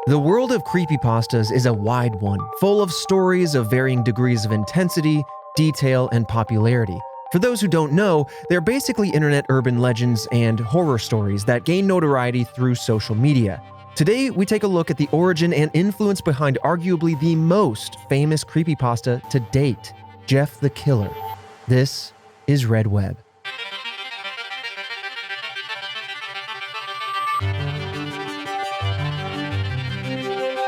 The world of creepypastas is a wide one, full of stories of varying degrees of intensity, detail, and popularity. For those who don't know, they're basically internet urban legends and horror stories that gain notoriety through social media. Today, we take a look at the origin and influence behind arguably the most famous creepypasta to date, Jeff the Killer. This is Red Web.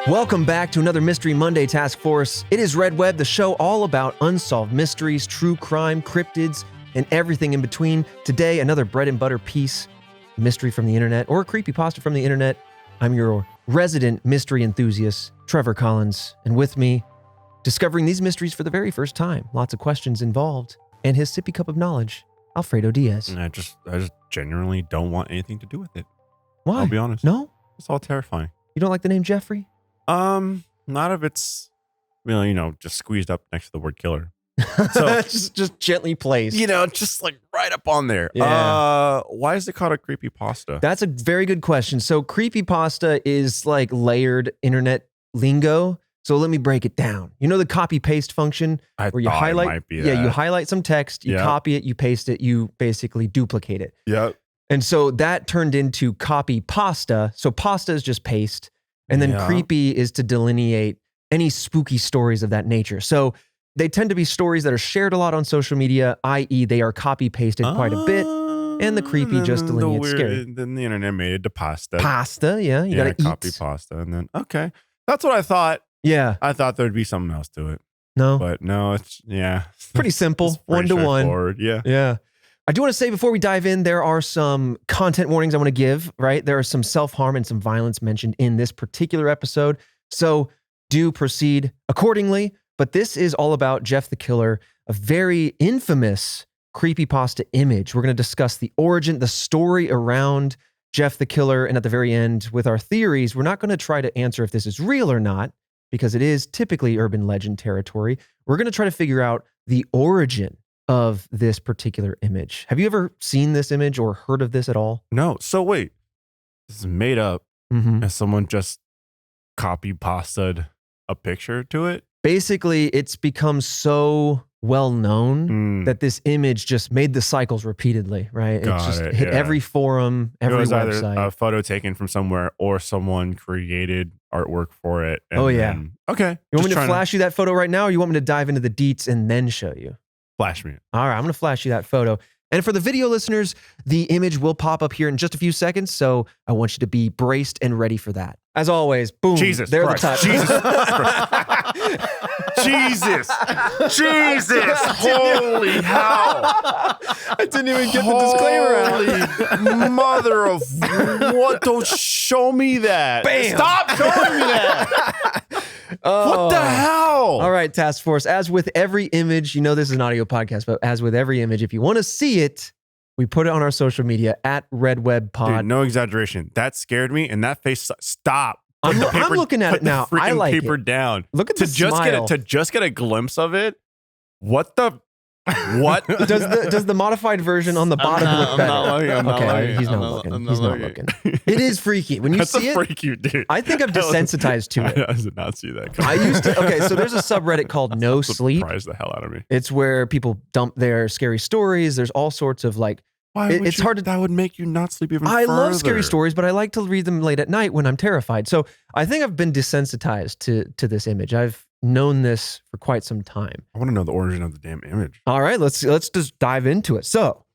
Welcome back to another Mystery Monday Task Force. It is Red Web, the show all about unsolved mysteries, true crime, cryptids, and everything in between. Today, another bread and butter piece, mystery from the internet, or creepypasta from the internet. I'm your resident mystery enthusiast, Trevor Collins, and with me, discovering these mysteries for the very first time, lots of questions involved, and his sippy cup of knowledge, Alfredo Diaz. And I just genuinely don't want anything to do with it. Why? I'll be honest. No? It's all terrifying. You don't like the name Jeffrey? Not if it's, just squeezed up next to the word killer. So just gently placed. Just like right up on there. Yeah. Why is it called a creepypasta? That's a very good question. So creepypasta is like layered internet lingo. So let me break it down. You know the copy paste function where you highlight? It might be you highlight some text, you copy it, you paste it, you basically duplicate it. Yep. And so that turned into copy pasta. So pasta is just paste. And then creepy is to delineate any spooky stories of that nature. So they tend to be stories that are shared a lot on social media, i.e. they are copy pasted quite a bit. And the creepy just delineates scary. Then the internet made it to pasta. Pasta, yeah. You gotta copy eat. pasta. And then, okay. That's what I thought. Yeah. I thought there'd be something else to it. No. But no, it's pretty simple. It's pretty 1-to-1. Yeah. Yeah. I do want to say before we dive in, there are some content warnings I want to give, right? There are some self-harm and some violence mentioned in this particular episode. So do proceed accordingly. But this is all about Jeff the Killer, a very infamous creepypasta image. We're going to discuss the origin, the story around Jeff the Killer. And at the very end, with our theories, we're not going to try to answer if this is real or not, because it is typically urban legend territory. We're going to try to figure out the origin of this particular image. Have you ever seen this image or heard of this at all? No. So wait, this is made up and someone just copy pasted a picture to it? Basically, it's become so well known that this image just made the cycles repeatedly, right? It just hit every forum, every it was website. Either a photo taken from somewhere or someone created artwork for it. And okay. You want me to flash you that photo right now, or you want me to dive into the deets and then show you? Flash me. All right, I'm going to flash you that photo. And for the video listeners, the image will pop up here in just a few seconds, so I want you to be braced and ready for that. As always, boom. Jesus there Christ. The top. Jesus. Jesus. Holy hell. I didn't even get the disclaimer out. Mother of what? Don't show me that. Bam. Stop showing me that. What the hell? All right, Task Force. As with every image, this is an audio podcast, but as with every image, if you want to see it, we put it on our social media at RedWebPod. Dude, no exaggeration. That scared me, and that face. Stop. I'm looking at it now. I like paper it. down. Look at the smile. To just get a glimpse of it. What the? What does the modified version on the bottom look better? I'm not looking. He's not looking. It is freaky when you see it. That's freaky, dude. I think I'm desensitized to it. I did not see that. I used to. Okay, so there's a subreddit called No Sleep. Surprised the hell out of me. It's where people dump their scary stories. There's all sorts of like. It's hard to. That would make you not sleep even further. I love scary stories, but I like to read them late at night when I'm terrified. So I think I've been desensitized to this image. I've known this for quite some time. I want to know the origin of the damn image. All right, let's just dive into it. So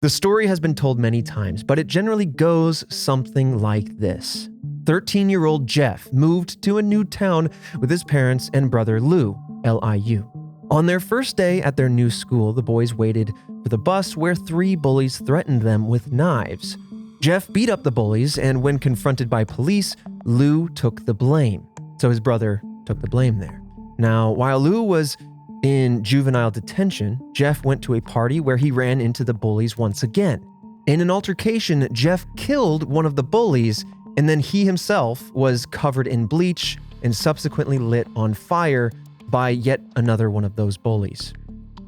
the story has been told many times, but it generally goes something like this. 13-year-old Jeff moved to a new town with his parents and brother Lou, L-I-U. On their first day at their new school, the boys waited for the bus where 3 bullies threatened them with knives. Jeff beat up the bullies, and when confronted by police, Lou took the blame. So his brother took the blame there. Now, while Lou was in juvenile detention, Jeff went to a party where he ran into the bullies once again. In an altercation, Jeff killed one of the bullies, and then he himself was covered in bleach and subsequently lit on fire by yet another one of those bullies.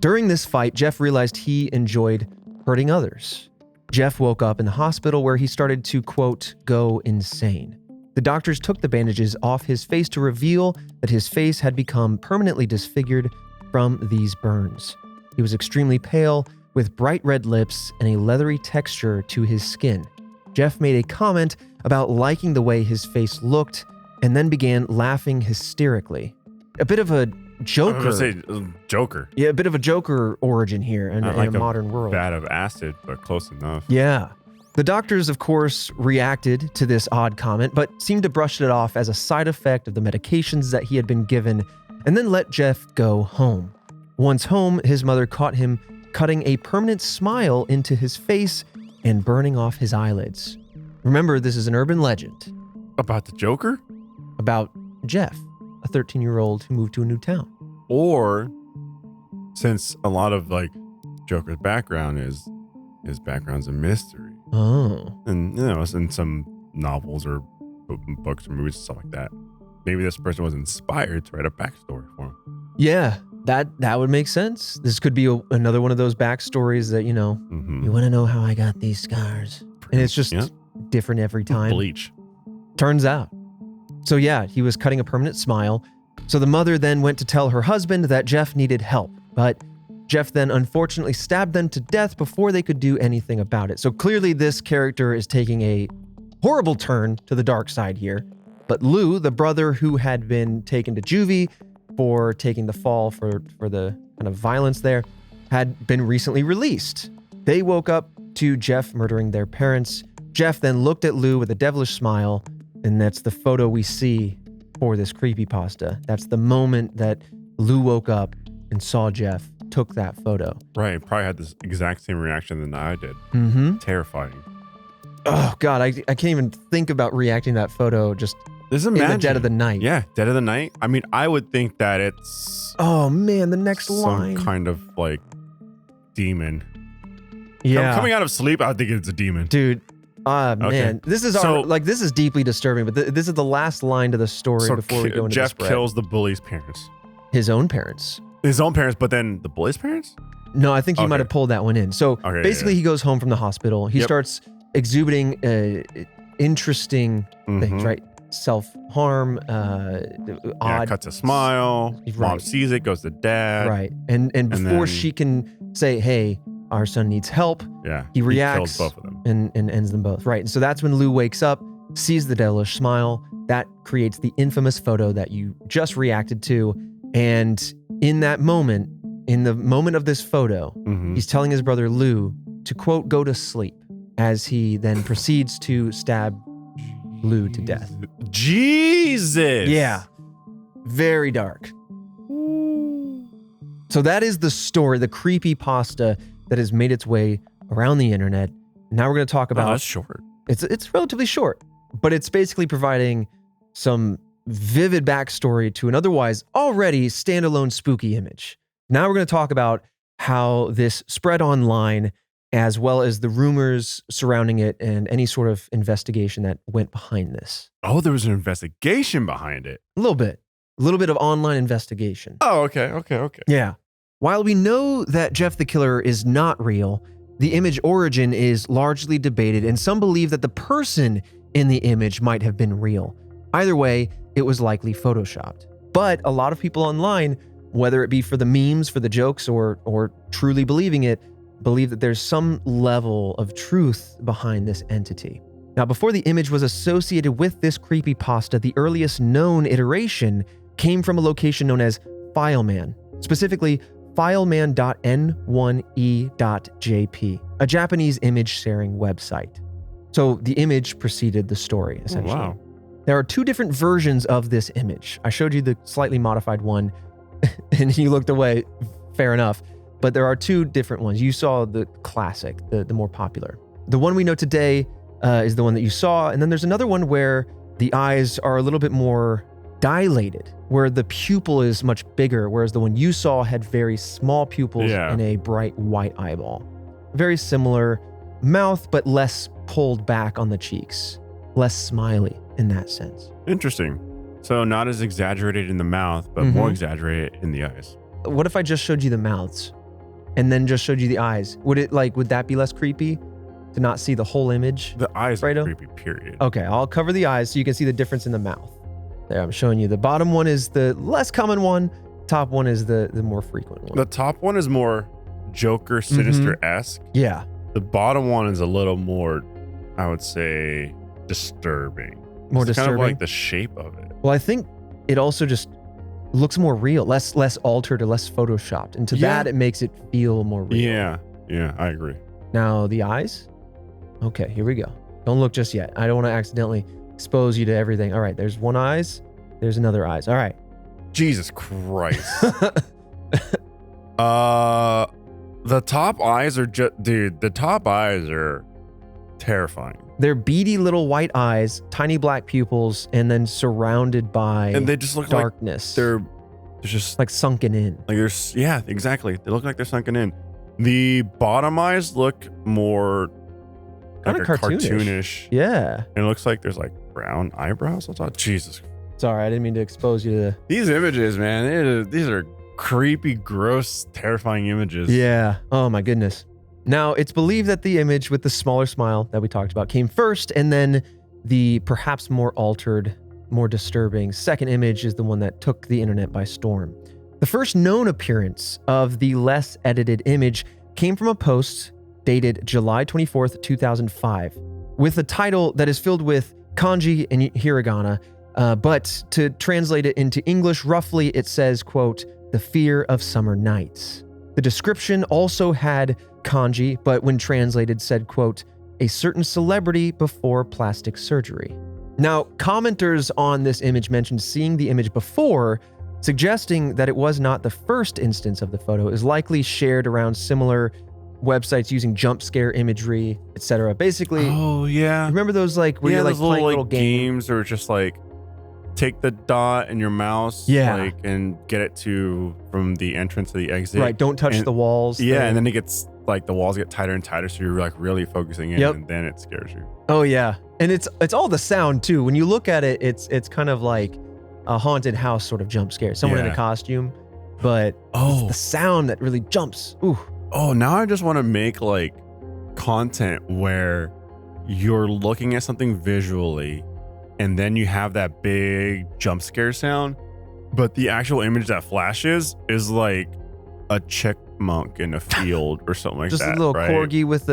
During this fight, Jeff realized he enjoyed hurting others. Jeff woke up in the hospital where he started to, quote, go insane. the doctors took the bandages off his face to reveal that his face had become permanently disfigured from these burns. He was extremely pale, with bright red lips and a leathery texture to his skin. Jeff made a comment about liking the way his face looked and then began laughing hysterically. A bit of a Joker. I was going to say Joker. Yeah, a bit of a Joker origin here in Not like a modern world. Bad of acid, but close enough. Yeah. The doctors, of course, reacted to this odd comment, but seemed to brush it off as a side effect of the medications that he had been given, and then let Jeff go home. Once home, his mother caught him cutting a permanent smile into his face and burning off his eyelids. Remember, this is an urban legend. About the Joker? About Jeff, a 13-year-old who moved to a new town. Or, since a lot of like Joker's background is his background's a mystery. Oh. And, you know, in some novels or books or movies and stuff like that, maybe this person was inspired to write a backstory for him. Yeah, that would make sense. This could be another one of those backstories that, you know, you want to know how I got these scars. And it's just different every time. Bleach. Turns out. So yeah, he was cutting a permanent smile. So the mother then went to tell her husband that Jeff needed help. But Jeff then unfortunately stabbed them to death before they could do anything about it. So clearly this character is taking a horrible turn to the dark side here. But Lou, the brother who had been taken to juvie for taking the fall for the kind of violence there, had been recently released. They woke up to Jeff murdering their parents. Jeff then looked at Lou with a devilish smile, and that's the photo we see for this creepypasta. That's the moment that Lou woke up and saw Jeff, took that photo. Right, probably had this exact same reaction that I did. Mm-hmm. Terrifying. Oh, God, I can't even think about reacting to that photo just in the dead of the night. Yeah, dead of the night. I mean, I would think that it's... Oh, man, the next line. Some kind of, like, demon. Yeah. Coming out of sleep, I think it's a demon. Dude, man. Okay. This is this is deeply disturbing, but this is the last line to the story before we go into Jeff the spread. kills the bully's parents. His own parents. His own parents, but then the bully's parents? No, I think he might have pulled that one in. So basically, he goes home from the hospital. He starts exubiting interesting things, right? Self-harm, odd. Cuts a smile. Right. Mom sees it, goes to dad. Right. And before she can say, hey, our son needs help, he reacts kills both of them. and ends them both. Right. And so that's when Lou wakes up, sees the devilish smile. That creates the infamous photo that you just reacted to. And in that moment, in the moment of this photo, he's telling his brother Lou to, quote, go to sleep, as he then proceeds to stab Lou to death. Jesus! Yeah. Very dark. So that is the story, the creepypasta that has made its way around the internet. Now we're going to talk about... that's short. It's relatively short, but it's basically providing some vivid backstory to an otherwise already standalone spooky image. Now we're going to talk about how this spread online, as well as the rumors surrounding it and any sort of investigation that went behind this. Oh, there was an investigation behind it. A little bit of online investigation. Oh, okay. Yeah. While we know that Jeff the Killer is not real, the image origin is largely debated, and some believe that the person in the image might have been real. Either way, it was likely photoshopped. But a lot of people online, whether it be for the memes, for the jokes, or truly believing it, believe that there's some level of truth behind this entity. Now, before the image was associated with this creepypasta, the earliest known iteration came from a location known as FileMan, specifically fileman.n1e.jp, a Japanese image sharing website. So the image preceded the story, essentially. Oh, wow. There are two different versions of this image. I showed you the slightly modified one, and you looked away. Fair enough. But there are two different ones. You saw the classic, the more popular. The one we know today is the one that you saw. And then there's another one where the eyes are a little bit more dilated, where the pupil is much bigger, whereas the one you saw had very small pupils and a bright white eyeball. Very similar mouth, but less pulled back on the cheeks. Less smiley in that sense. Interesting. So not as exaggerated in the mouth, but more exaggerated in the eyes. What if I just showed you the mouths and then just showed you the eyes? Would that be less creepy? to not see the whole image? The eyes Fredo? are creepy, period. Okay, I'll cover the eyes so you can see the difference in the mouth. There, I'm showing you. The bottom one is the less common one. Top one is the more frequent one. The top one is more Joker Sinister-esque. Yeah. The bottom one is a little more, I would say, disturbing. More it's disturbing? kind of like the shape of it. Well, I think it also just looks more real, less altered or less photoshopped. And to that, it makes it feel more real. Yeah, I agree. Now, the eyes? Okay, here we go. Don't look just yet. I don't want to accidentally expose you to everything. All right, there's one eyes. There's another eyes. All right. Jesus Christ. The top eyes are just, dude, the top eyes are terrifying. They're beady little white eyes, tiny black pupils, and then surrounded by and they just look darkness. Like they're just like sunken in. Like there's, yeah, exactly. They look like they're sunken in. The bottom eyes look more kind like of cartoonish. Yeah. And it looks like there's like brown eyebrows. I thought, Jesus. Sorry, I didn't mean to expose you to these images, man. These are creepy, gross, terrifying images. Yeah. Oh my goodness. Now, it's believed that the image with the smaller smile that we talked about came first, and then the perhaps more altered, more disturbing second image is the one that took the internet by storm. The first known appearance of the less edited image came from a post dated July 24th, 2005, with a title that is filled with kanji and hiragana, but to translate it into English, roughly it says, quote, "The fear of summer nights." The description also had kanji, but when translated said, quote, "A certain celebrity before plastic surgery." Now, commenters on this image mentioned seeing the image before, suggesting that it was not the first instance of the photo. It is likely shared around similar websites using jump scare imagery, etc. Basically, oh yeah, remember those like where you're like playing little games or just like take the dot in your mouse, like, and get it to from the entrance to the exit. Right, don't touch the walls. Yeah, and then it gets like the walls get tighter and tighter, so you're like really focusing in, and then it scares you. Oh yeah, and it's all the sound too. When you look at it, it's kind of like a haunted house sort of jump scare. Someone in a costume, but it's the sound that really jumps. Ooh. Oh, now I just want to make like content where you're looking at something visually and then you have that big jump scare sound, but the actual image that flashes is like a chipmunk in a field or something like just that. Just a little corgi with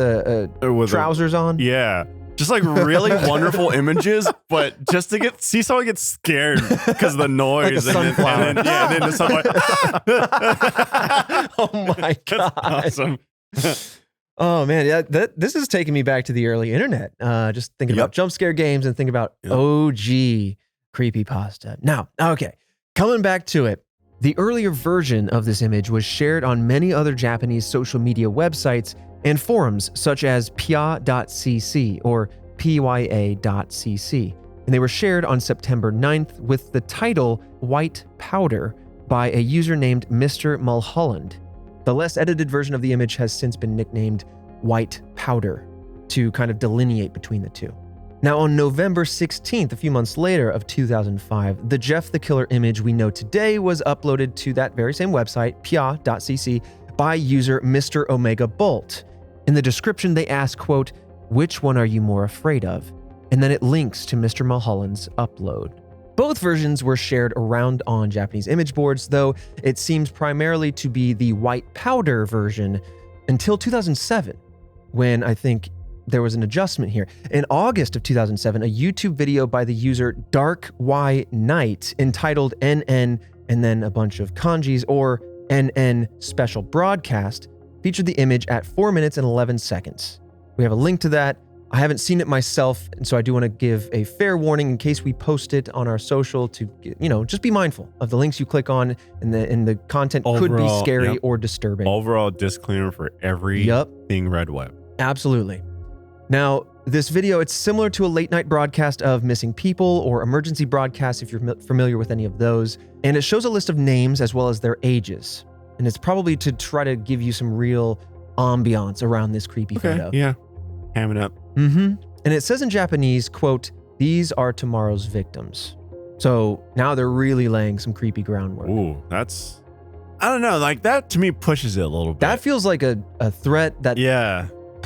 trousers on. Yeah. Just like really wonderful images, but just to see someone get scared because of the noise. Like a sunflower. And then the sunflower. Oh my God. Awesome. Oh man, yeah, this is taking me back to the early internet. Just thinking about jump scare games and thinking about OG creepypasta. Now, okay, coming back to it. The earlier version of this image was shared on many other Japanese social media websites and forums such as pya.cc or pya.cc, and they were shared on September 9th with the title White Powder by a user named Mr. Mulholland. The less edited version of the image has since been nicknamed White Powder to kind of delineate between the two. Now, on November 16th, a few months later of 2005, the Jeff the Killer image we know today was uploaded to that very same website, pya.cc, by user Mr. Omega Bolt. In the description, they ask, quote, "Which one are you more afraid of?" And then it links to Mr. Mulholland's upload. Both versions were shared around on Japanese image boards, though it seems primarily to be the white powder version until 2007, when I think there was an adjustment here. In August of 2007, a YouTube video by the user Dark Y Night entitled NN and then a bunch of kanjis or NN Special Broadcast featured the image at 4 minutes and 11 seconds. We have a link to that. I haven't seen it myself, and so I do want to give a fair warning in case we post it on our social to, just be mindful of the links you click on, and the content could be scary or disturbing. Overall disclaimer for everything Red Web. Absolutely. Now, this video, it's similar to a late night broadcast of missing people or emergency broadcasts if you're familiar with any of those, and it shows a list of names as well as their ages. And it's probably to try to give you some real ambiance around this creepy photo. Yeah. Ham it up. Mm-hmm. And it says in Japanese, quote, "These are tomorrow's victims." So now they're really laying some creepy groundwork. Ooh, that's, I don't know, like that to me pushes it a little bit. That feels like a threat that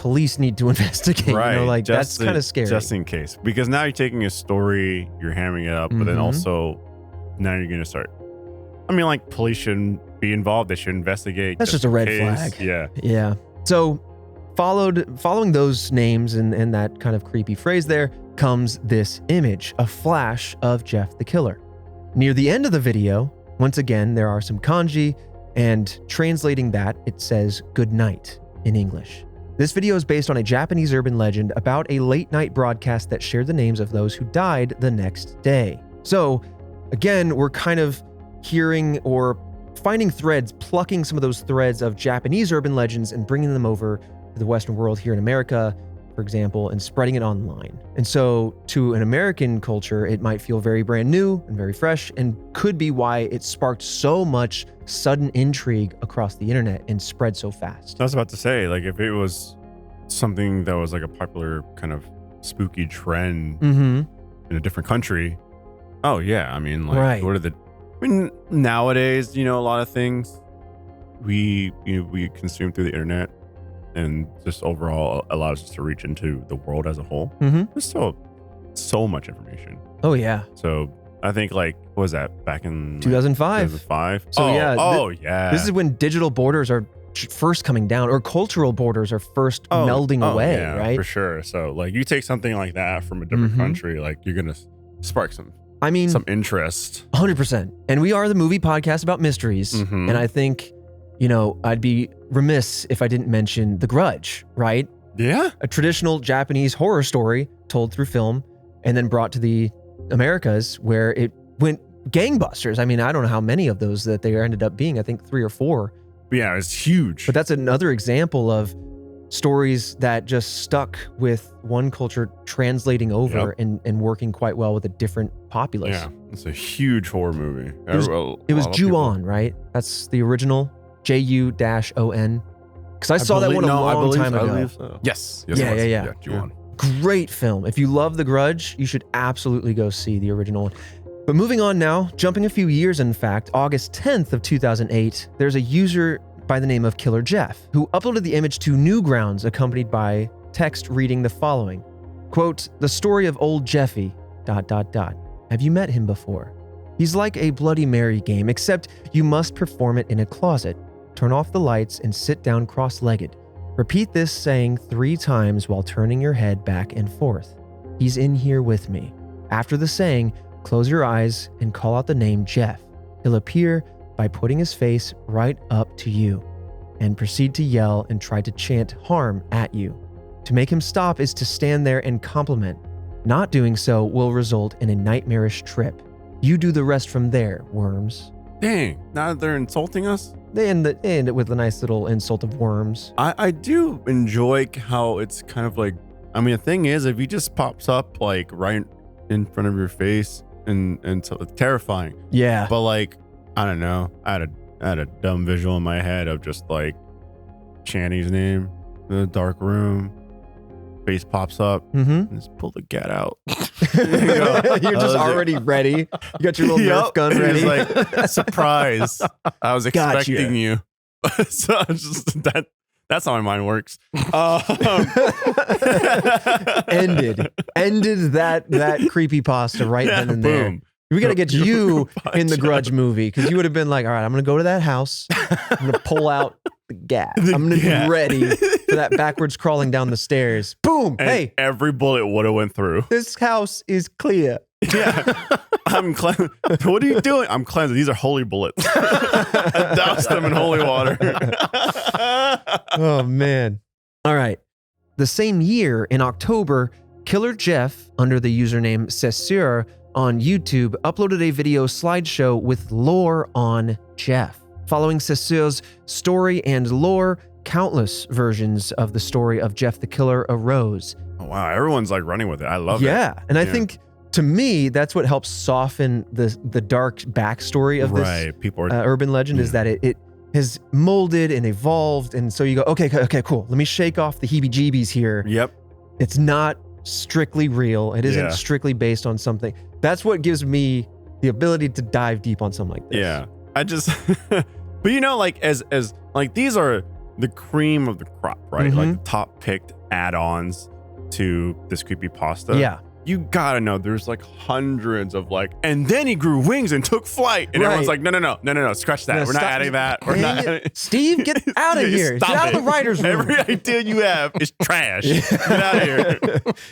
police need to investigate. Right. You know, like Just that's kind of scary. Just in case. Because now you're taking a story, you're hamming it up, but then Mhm. also now you're going to start. I mean, like, police shouldn't be involved. They should investigate. That's just a in red case. flag. Yeah. Yeah. So following those names and that kind of creepy phrase there comes this image, a flash of Jeff the Killer. Near the end of the video, once again, there are some kanji, and translating that, it says good night in English. This video is based on a Japanese urban legend about a late night broadcast that shared the names of those who died the next day. So again, we're kind of hearing or finding threads, plucking some of those threads of Japanese urban legends and bringing them over to the Western world here in America, for example, and spreading it online. And so to an American culture, it might feel very brand new and very fresh, and could be why it sparked so much sudden intrigue across the internet and spread so fast. I was about to say, like, if it was something that was like a popular kind of spooky trend Mm-hmm. in a different country, oh yeah, I mean, like, Right. what are the? I mean, nowadays, you know, a lot of things we consume through the internet, and just overall allows us to reach into the world as a whole. Mm-hmm. There's so much information. Oh yeah. So I think, like, what was that back in 2005. 2005? So, yeah, yeah. This is when digital borders are first coming down, or cultural borders are first melding away, yeah, right? For sure. So, like, you take something like that from a different Mhm. country, like, you're gonna spark some I mean, interest. 100%. And we are the movie podcast about mysteries. Mhm. And I think, you know, I'd be remiss if I didn't mention The Grudge, right? Yeah. A traditional Japanese horror story told through film and then brought to the Americas, where it went gangbusters. I mean, I don't know how many of those that there ended up being. I think 3 or 4. Yeah, it's huge. But that's another example of stories that just stuck with one culture translating over and working quite well with a different populace. yeah, it's a huge horror movie. It was Ju-on, right? That's the original, Ju-on. Because I saw that one a long time ago. So. Yes. Yeah. Ju-on. Great film. If you love The Grudge, you should absolutely go see the original one. But moving on now, jumping a few years in fact, August 10th of 2008, there's a user by the name of Killer Jeff who uploaded the image to Newgrounds accompanied by text reading the following. Quote, "The story of old Jeffy, ... Have you met him before? He's like a Bloody Mary game, except you must perform it in a closet. Turn off the lights and sit down cross-legged. Repeat this saying 3 times while turning your head back and forth. He's in here with me. After the saying, close your eyes and call out the name Jeff. He'll appear by putting his face right up to you and proceed to yell and try to chant harm at you. To make him stop is to stand there and compliment. Not doing so will result in a nightmarish trip. You do the rest from there, worms." Dang, now they're insulting us? They end it with a nice little insult of worms. I do enjoy how it's kind of like, I mean, the thing is, if he just pops up like right in front of your face and so it's terrifying. Yeah. But like, I don't know, I had a dumb visual in my head of just like Channy's name in the dark room, face pops up, Mm-hmm. and just pull the gat out. You're just already ready. You got your little Nerf gun ready. It's like, surprise. I was Gotcha. expecting you. So I was just that's how my mind works. Ended that creepypasta right then and there. Boom. We got to get you in the Gotcha. Grudge movie, because you would have been like, all right, I'm going to go to that house. I'm going to pull out the gas. I'm going to gas. be ready for that backwards crawling down the stairs. Boom. And Hey, every bullet would have went through. this house is clear. Yeah. I'm cleansing. What are you doing? I'm cleansing. These are holy bullets. I doused them in holy water. Oh, man. All right. The same year, in October, Killer Jeff, under the username Cessure on YouTube, uploaded a video slideshow with lore on Jeff. Following Cessure's story and lore, countless versions of the story of Jeff the Killer arose. Oh, wow. Everyone's like running with it. I love it. Yeah. And I Yeah. think, to me, that's what helps soften the dark backstory of this Right. People are. urban legend, is that it has molded and evolved. And so you go, okay, cool. Let me shake off the heebie-jeebies here. Yep. It's not strictly real. It isn't Yeah. strictly based on something. That's what gives me the ability to dive deep on something like this. Yeah. I just, but you know, like as like these are the cream of the crop, right? Like the top picked add-ons to this creepypasta. Yeah. You gotta know there's like hundreds of like, and then he grew wings and took flight. And everyone's like, no, scratch that. We're not adding that. We're not adding. Steve, get out of here. Get out of the writer's room. Every idea you have is trash. Get out of here.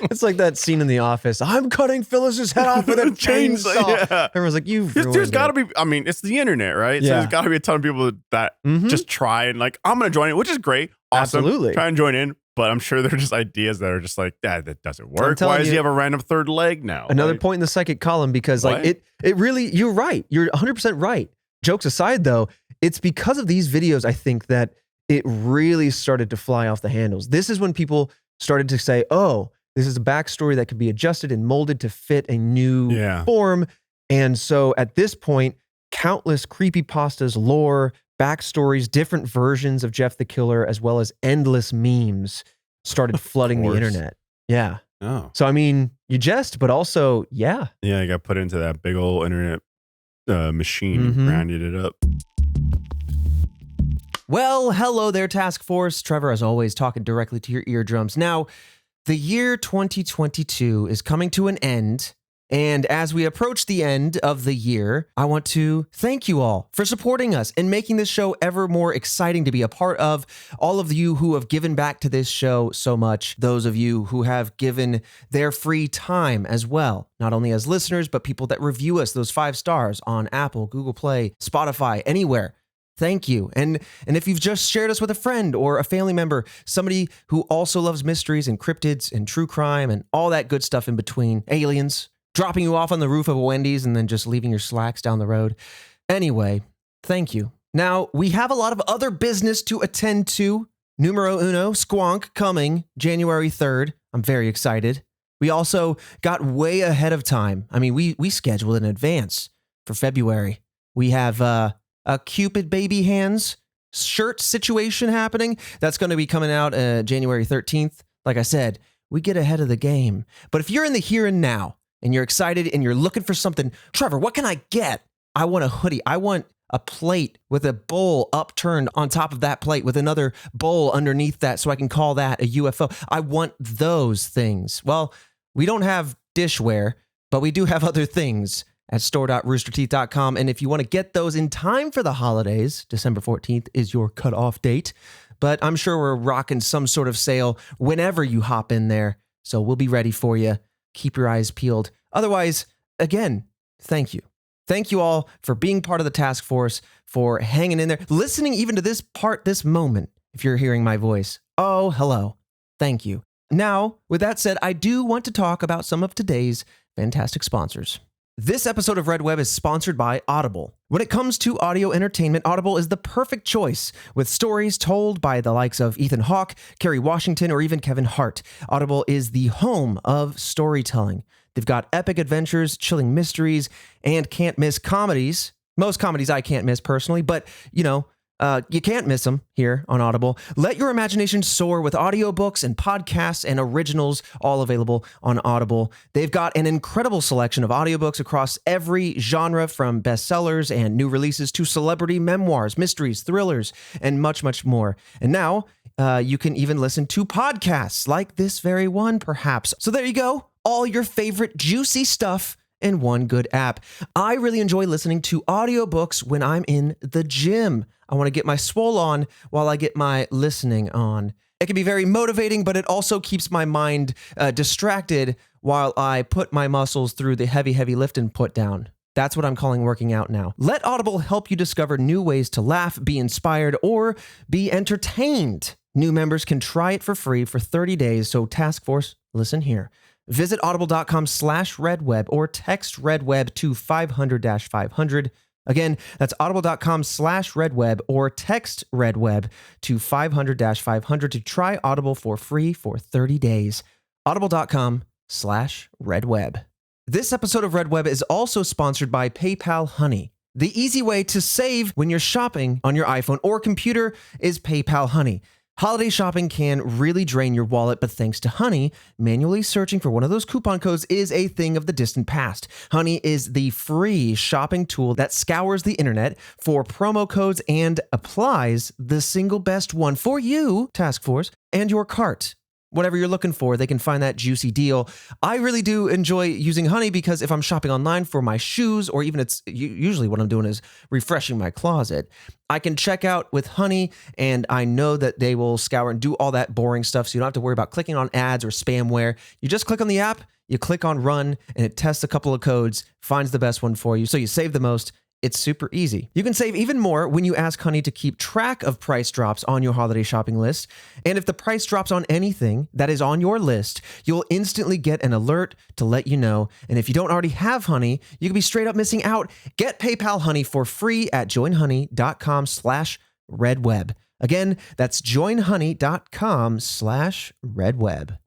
It's like that scene in The Office. I'm cutting Phyllis's head off with a chainsaw. Yeah. Everyone's like, there's gotta be, I mean, it's the internet, right? So there's gotta be a ton of people that just try and like, I'm gonna join in, which is great. Awesome. Absolutely. Try and join in. But I'm sure they're just ideas that are just like, that doesn't work. Why does he have a random third leg now? Another point in the psychic column, because like it really, you're right. You're 100% right. Jokes aside though, it's because of these videos, I think, that it really started to fly off the handles. This is when people started to say, oh, this is a backstory that could be adjusted and molded to fit a new form. And so at this point, countless creepypastas, lore, backstories, different versions of Jeff the Killer, as well as endless memes started flooding the internet. Yeah. Oh. So, I mean, you jest, but also, yeah. Yeah, I got put into that big old internet machine and grounded it up. Well, hello there, Task Force. Trevor, as always, talking directly to your eardrums. Now, the year 2022 is coming to an end. And as we approach the end of the year, I want to thank you all for supporting us and making this show ever more exciting to be a part of. All of you who have given back to this show so much, those of you who have given their free time as well, not only as listeners, but people that review us, those 5 stars on Apple, Google Play, Spotify, anywhere. Thank you. And if you've just shared us with a friend or a family member, somebody who also loves mysteries and cryptids and true crime and all that good stuff in between, aliens, dropping you off on the roof of a Wendy's and then just leaving your slacks down the road. Anyway, thank you. Now, we have a lot of other business to attend to. Numero uno, Squonk, coming January 3rd. I'm very excited. We also got way ahead of time. I mean, we scheduled in advance for February. We have a Cupid Baby Hands shirt situation happening. That's going to be coming out January 13th. Like I said, we get ahead of the game. But if you're in the here and now, and you're excited and you're looking for something, Trevor, what can I get? I want a hoodie. I want a plate with a bowl upturned on top of that plate with another bowl underneath that so I can call that a UFO. I want those things. Well, we don't have dishware, but we do have other things at store.roosterteeth.com. And if you want to get those in time for the holidays, December 14th is your cutoff date. But I'm sure we're rocking some sort of sale whenever you hop in there. So we'll be ready for you. Keep your eyes peeled. Otherwise, again, thank you. Thank you all for being part of the task force, for hanging in there, listening even to this part, this moment, if you're hearing my voice. Oh, hello. Thank you. Now, with that said, I do want to talk about some of today's fantastic sponsors. This episode of Red Web is sponsored by Audible. When it comes to audio entertainment, Audible is the perfect choice, with stories told by the likes of Ethan Hawke, Kerry Washington, or even Kevin Hart. Audible is the home of storytelling. They've got epic adventures, chilling mysteries, and can't-miss comedies. Most comedies I can't miss personally, but, you can't miss them here on Audible. Let your imagination soar with audiobooks and podcasts and originals, all available on Audible. They've got an incredible selection of audiobooks across every genre, from bestsellers and new releases to celebrity memoirs, mysteries, thrillers, and much, much more. And now you can even listen to podcasts like this very one, perhaps. So there you go. All your favorite juicy stuff in one good app. I really enjoy listening to audiobooks when I'm in the gym. I want to get my swole on while I get my listening on. It can be very motivating, but it also keeps my mind distracted while I put my muscles through the heavy, heavy lift and put down. That's what I'm calling working out now. Let Audible help you discover new ways to laugh, be inspired, or be entertained. New members can try it for free for 30 days. So Task Force, listen here. Visit audible.com/redweb or text redweb to 500-500. Again, that's audible.com/redweb or text redweb to 500-500 to try Audible for free for 30 days. Audible.com/redweb. This episode of Red Web is also sponsored by PayPal Honey. The easy way to save when you're shopping on your iPhone or computer is PayPal Honey. Holiday shopping can really drain your wallet, but thanks to Honey, manually searching for one of those coupon codes is a thing of the distant past. Honey is the free shopping tool that scours the internet for promo codes and applies the single best one for you, Task Force, and your cart. Whatever you're looking for, they can find that juicy deal. I really do enjoy using Honey because if I'm shopping online for my shoes, or even it's usually what I'm doing is refreshing my closet, I can check out with Honey and I know that they will scour and do all that boring stuff. So you don't have to worry about clicking on ads or spamware. You just click on the app, you click on run, and it tests a couple of codes, finds the best one for you. So you save the most. It's super easy. You can save even more when you ask Honey to keep track of price drops on your holiday shopping list. And if the price drops on anything that is on your list, you'll instantly get an alert to let you know. And if you don't already have Honey, you could be straight up missing out. Get PayPal Honey for free at joinhoney.com/redweb. Again, that's joinhoney.com/redweb.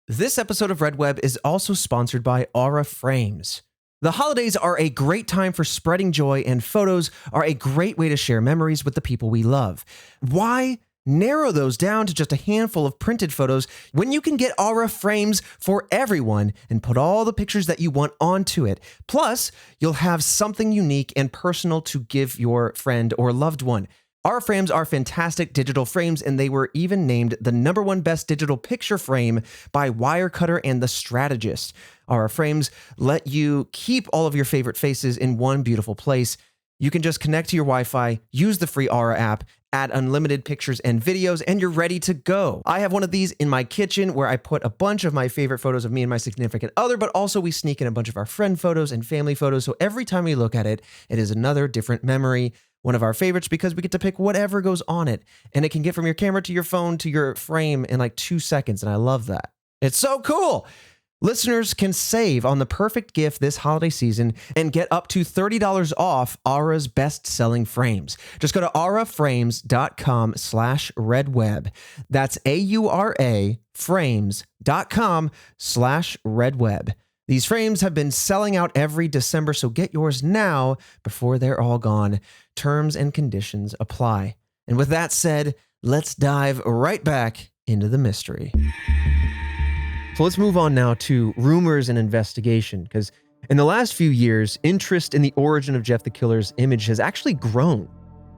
This episode of Red Web is also sponsored by Aura Frames. The holidays are a great time for spreading joy, and photos are a great way to share memories with the people we love. Why narrow those down to just a handful of printed photos when you can get Aura Frames for everyone and put all the pictures that you want onto it? Plus, you'll have something unique and personal to give your friend or loved one. Aura Frames are fantastic digital frames, and they were even named the #1 best digital picture frame by Wirecutter and The Strategist. Aura Frames let you keep all of your favorite faces in one beautiful place. You can just connect to your Wi-Fi, use the free Aura app, add unlimited pictures and videos, and you're ready to go. I have one of these in my kitchen where I put a bunch of my favorite photos of me and my significant other, but also we sneak in a bunch of our friend photos and family photos. So every time we look at it, it is another different memory. One of our favorites because we get to pick whatever goes on it, and it can get from your camera to your phone to your frame in like 2 seconds. And I love that. It's so cool. Listeners can save on the perfect gift this holiday season and get up to $30 off Aura's best-selling frames. Just go to auraframes.com/redweb. That's AURA frames.com/redweb. These frames have been selling out every December, so get yours now before they're all gone. Terms and conditions apply. And with that said, let's dive right back into the mystery. So let's move on now to rumors and investigation, because in the last few years, interest in the origin of Jeff the Killer's image has actually grown,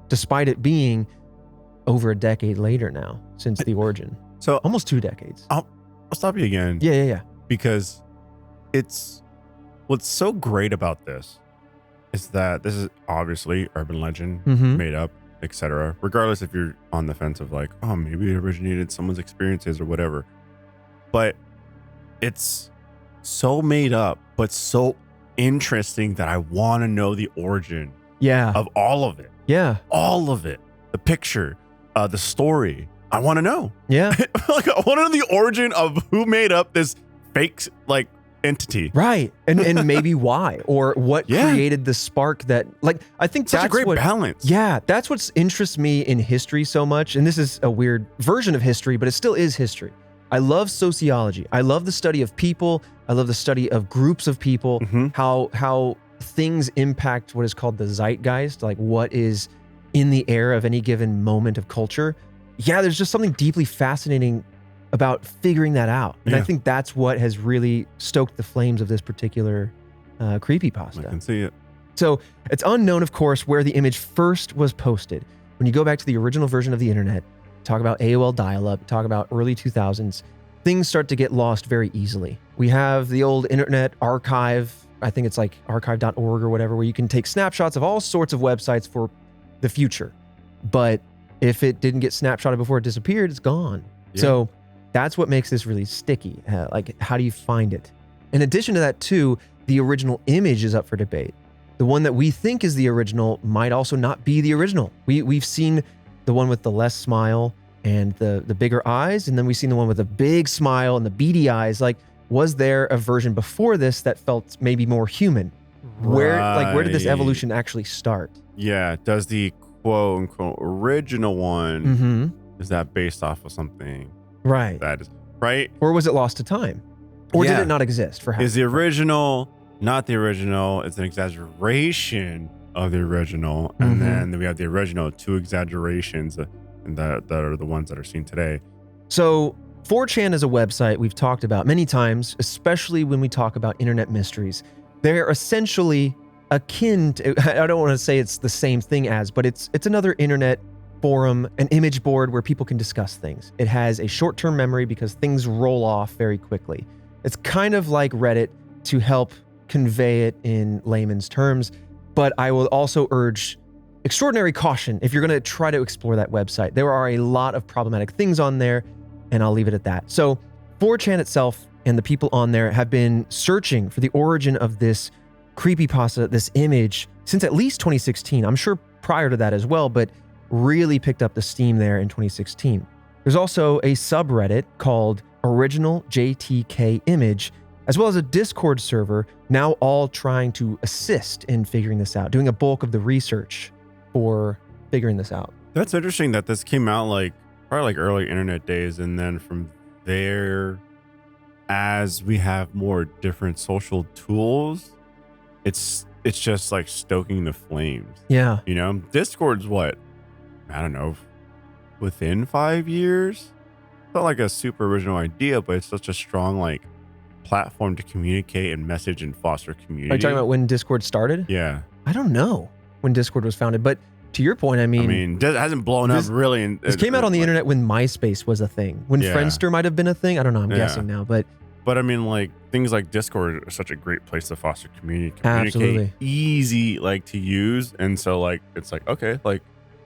despite it being over a decade later now since the origin. So almost 2 decades. I'll stop you again. Yeah. Because what's so great about this is that this is obviously urban legend, made up, etc. Regardless if you're on the fence of like, oh, maybe it originated someone's experiences or whatever. But it's so made up, but so interesting that I want to know the origin of all of it. Yeah. All of it. The picture, the story. I want to know. Yeah. Like, I want to know the origin of who made up this fake, like, entity. Right. And maybe why, or what created the spark that, like, I think Such that's a great balance. Yeah. That's what interests me in history so much. And this is a weird version of history, but it still is history. I love sociology. I love the study of people. I love the study of groups of people, how things impact what is called the zeitgeist, like what is in the air of any given moment of culture. Yeah, there's just something deeply fascinating about figuring that out. And I think that's what has really stoked the flames of this particular creepypasta. I can see it. So it's unknown, of course, where the image first was posted. When you go back to the original version of the internet, talk about AOL dial-up, talk about early 2000s, things start to get lost very easily. We have the old internet archive, I think it's like archive.org or whatever, where you can take snapshots of all sorts of websites for the future. But if it didn't get snapshotted before it disappeared, it's gone. Yeah. So that's what makes this really sticky. Like, how do you find it? In addition to that, too, the original image is up for debate. The one that we think is the original might also not be the original. We've seen the one with the less smile and the bigger eyes, and then we've seen the one with the big smile and the beady eyes. Like, was there a version before this that felt maybe more human? Right. Where did this evolution actually start? Yeah. Does the quote unquote original one, is that based off of something? Right. That is right. Or was it lost to time? Or did it not exist for half? Is the original not the original? It's an exaggeration of the original. And then we have the original, 2 exaggerations. And that are the ones that are seen today. So 4chan is a website we've talked about many times, especially when we talk about internet mysteries. They're essentially akin to, I don't want to say it's the same thing as, but it's another internet forum, an image board where people can discuss things. It has a short-term memory because things roll off very quickly. It's kind of like Reddit to help convey it in layman's terms, but I will also urge extraordinary caution if you're going to try to explore that website. There are a lot of problematic things on there, and I'll leave it at that. So 4chan itself and the people on there have been searching for the origin of this creepypasta, this image, since at least 2016. I'm sure prior to that as well, but really picked up the steam there in 2016. There's also a subreddit called Original JTK Image, as well as a Discord server, now all trying to assist in figuring this out, doing a bulk of the research for figuring this out. That's interesting that this came out probably early internet days, and then from there, as we have more different social tools, it's just like stoking the flames. Yeah. Discord's what? I don't know, within 5 years? Not like a super original idea, but it's such a strong platform to communicate and message and foster community. Are you talking about when Discord started? Yeah. I don't know when Discord was founded, but to your point, I mean, it hasn't blown up really. This came out on the internet when MySpace was a thing. When Friendster might have been a thing. I don't know. I'm guessing now, but I mean, things like Discord are such a great place to foster community. Absolutely. Easy, to use. And so, it's okay,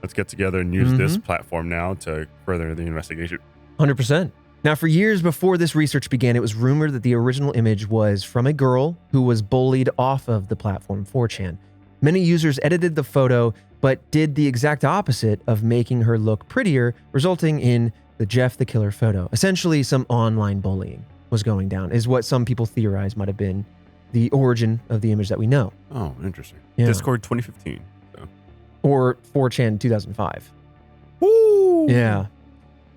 let's get together and use this platform now to further the investigation. 100%. Now, for years before this research began, it was rumored that the original image was from a girl who was bullied off of the platform 4chan. Many users edited the photo, but did the exact opposite of making her look prettier, resulting in the Jeff the Killer photo. Essentially, some online bullying was going down, is what some people theorize might have been the origin of the image that we know. Oh, interesting. Yeah. Discord 2015. So. Or 4chan 2005. Woo! Yeah.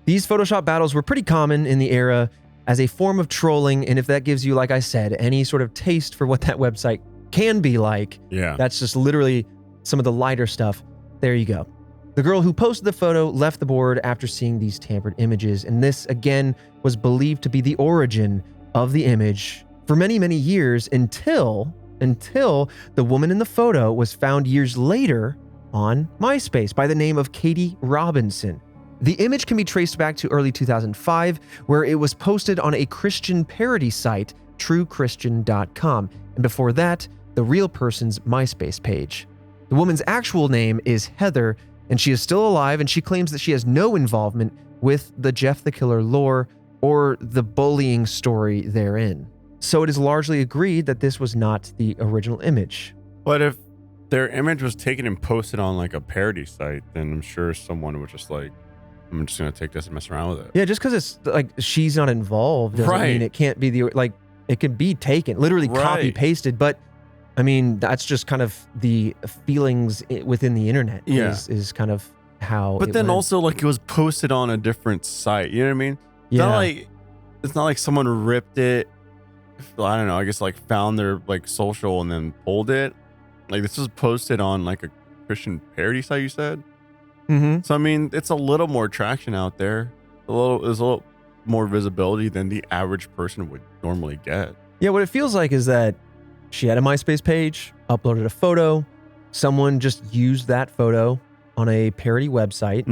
These Photoshop battles were pretty common in the era as a form of trolling, and if that gives you, like I said, any sort of taste for what that website can be like, that's just literally some of the lighter stuff. There you go. The girl who posted the photo left the board after seeing these tampered images, and this, again, was believed to be the origin of the image for many, many years until the woman in the photo was found years later on MySpace by the name of Katie Robinson. The image can be traced back to early 2005, where it was posted on a Christian parody site, truechristian.com, and before that, the real person's MySpace page. The woman's actual name is Heather, and she is still alive, and she claims that she has no involvement with the Jeff the Killer lore or the bullying story therein. So it is largely agreed that this was not the original image. But if their image was taken and posted on a parody site, then I'm sure someone was just I'm just going to take this and mess around with it. Yeah, just because it's she's not involved doesn't mean it can't be it could be taken, literally copy pasted, but I mean, that's just kind of the feelings within the internet is kind of how. But then also it was posted on a different site. You know what I mean? Yeah. It's not like someone ripped it. I don't know. I guess found their social and then pulled it. This was posted on a Christian parody site. You said. Mm-hmm. So I mean, it's a little more traction out there. There's a little more visibility than the average person would normally get. Yeah. What it feels like is that she had a MySpace page, uploaded a photo, someone just used that photo on a parody website,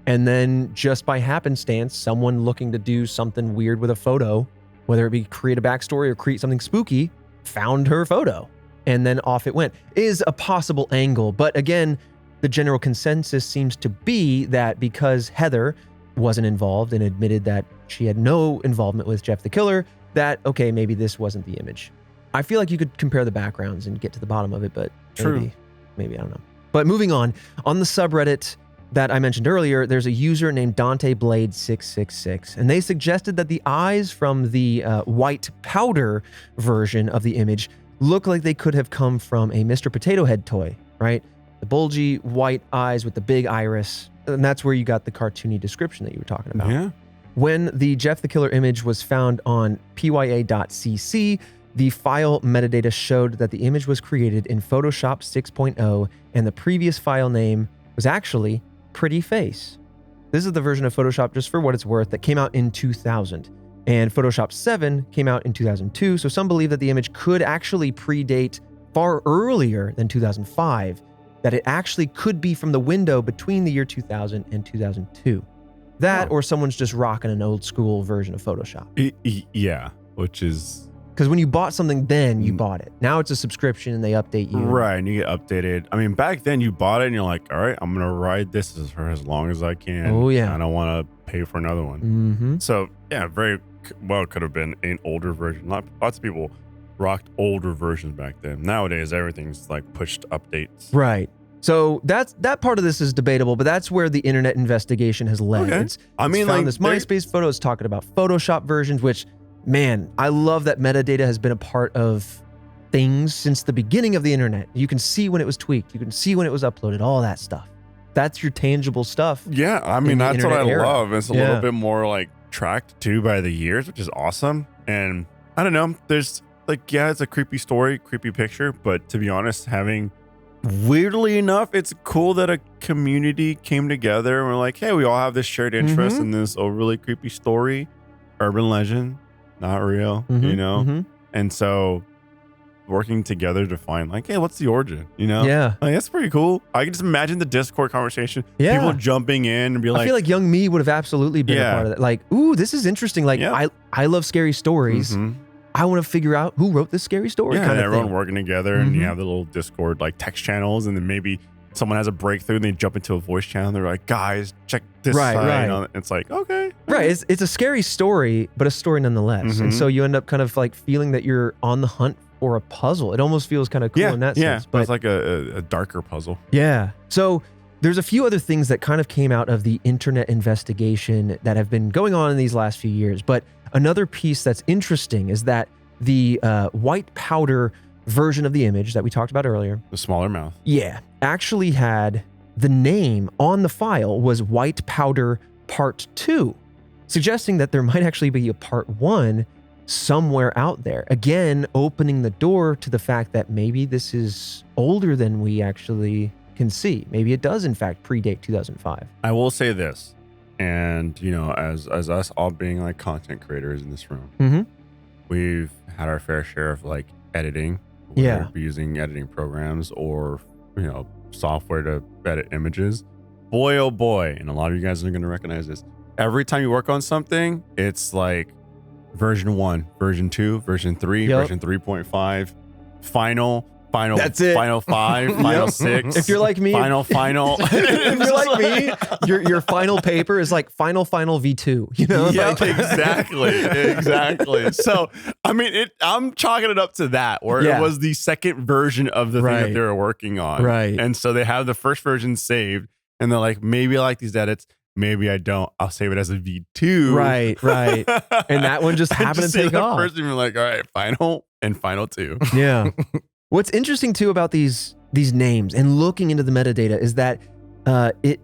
and then just by happenstance, someone looking to do something weird with a photo, whether it be create a backstory or create something spooky, found her photo, and then off it went. Is a possible angle, but again, the general consensus seems to be that because Heather wasn't involved and admitted that she had no involvement with Jeff the Killer, that, okay, maybe this wasn't the image. I feel like you could compare the backgrounds and get to the bottom of it, but maybe I don't know. But moving on the subreddit that I mentioned earlier, there's a user named Dante Blade 666, and they suggested that the eyes from the white powder version of the image look like they could have come from a Mr. Potato Head toy, right? The bulgy white eyes with the big iris, and that's where you got the cartoony description that you were talking about. Yeah. When the Jeff the Killer image was found on pya.cc, the file metadata showed that the image was created in Photoshop 6.0, and the previous file name was actually Pretty Face. This is the version of Photoshop, just for what it's worth, that came out in 2000. And Photoshop 7 came out in 2002. So some believe that the image could actually predate far earlier than 2005, that it actually could be from the window between the year 2000 and 2002. That, or someone's just rocking an old school version of Photoshop. Yeah, which is... Because when you bought something then, you bought it. Now it's a subscription and they update you. Right, and you get updated. I mean, back then you bought it and you're like, all right, I'm going to ride this for as long as I can. Oh, yeah. I don't want to pay for another one. Mm-hmm. So, yeah, very well could have been an older version. Lots of people rocked older versions back then. Nowadays, everything's like pushed updates. Right. So that part of this is debatable, but that's where the internet investigation has led. Okay. It's found like this MySpace photo is talking about Photoshop versions, which, man, I love that metadata has been a part of things since the beginning of the internet. You can see when it was tweaked. You can see when it was uploaded, all that stuff. That's your tangible stuff. Yeah, I mean, that's what I love. It's a little Yeah. bit more like tracked too by the years, which is awesome. And I don't know, there's like, yeah, it's a creepy story, creepy picture, but to be honest, weirdly enough, it's cool that a community came together and we're like, hey, we all have this shared interest in this overly creepy story, urban legend, not real, you know? And so working together to find like, hey, what's the origin? You know? Yeah. Like, that's pretty cool. I can just imagine the Discord conversation. Yeah. People jumping in and be like, I feel like young me would have absolutely been a part of that. Like, ooh, this is interesting. Like, I love scary stories. I want to figure out who wrote this scary story. Yeah, kind and of everyone thing. working together, and you have the little Discord like text channels, and then maybe someone has a breakthrough and they jump into a voice channel. And they're like, guys, check this site. Right. You know? It's like, okay. Right. It's a scary story, but a story nonetheless. And so you end up kind of like feeling that you're on the hunt for a puzzle. It almost feels kind of cool in that sense. But it's like a darker puzzle. Yeah. So there's a few other things that kind of came out of the internet investigation that have been going on in these last few years. But another piece that's interesting is that the white powder version of the image that we talked about earlier, The smaller mouth. yeah, actually had the name on the file was White Powder Part 2, suggesting that there might actually be a Part 1 somewhere out there. Again, opening the door to the fact that maybe this is older than we actually can see. Maybe it does, in fact, predate 2005. I will say this, and you know, as us all being like content creators in this room, we've had our fair share of like editing. Yeah. We're using editing programs or, you know, software to edit images. Boy, oh boy. And a lot of you guys are going to recognize this. Every time you work on something, it's like version 1, version 2, version 3, version 3.5, final. That's it. Final 5, final 6. If you're like me, Final. if you're like me, your final paper is like final V2, you know? Yeah, Like- exactly. So, I mean, I'm chalking it up to that, where it was the second version of the thing that they were working on. Right. And so they have the first version saved, and they're like, maybe I like these edits. Maybe I don't. I'll save it as a V2. Right. And that one just happened to take off. First, you're like, all right, final and final 2. Yeah. What's interesting too about these names and looking into the metadata is that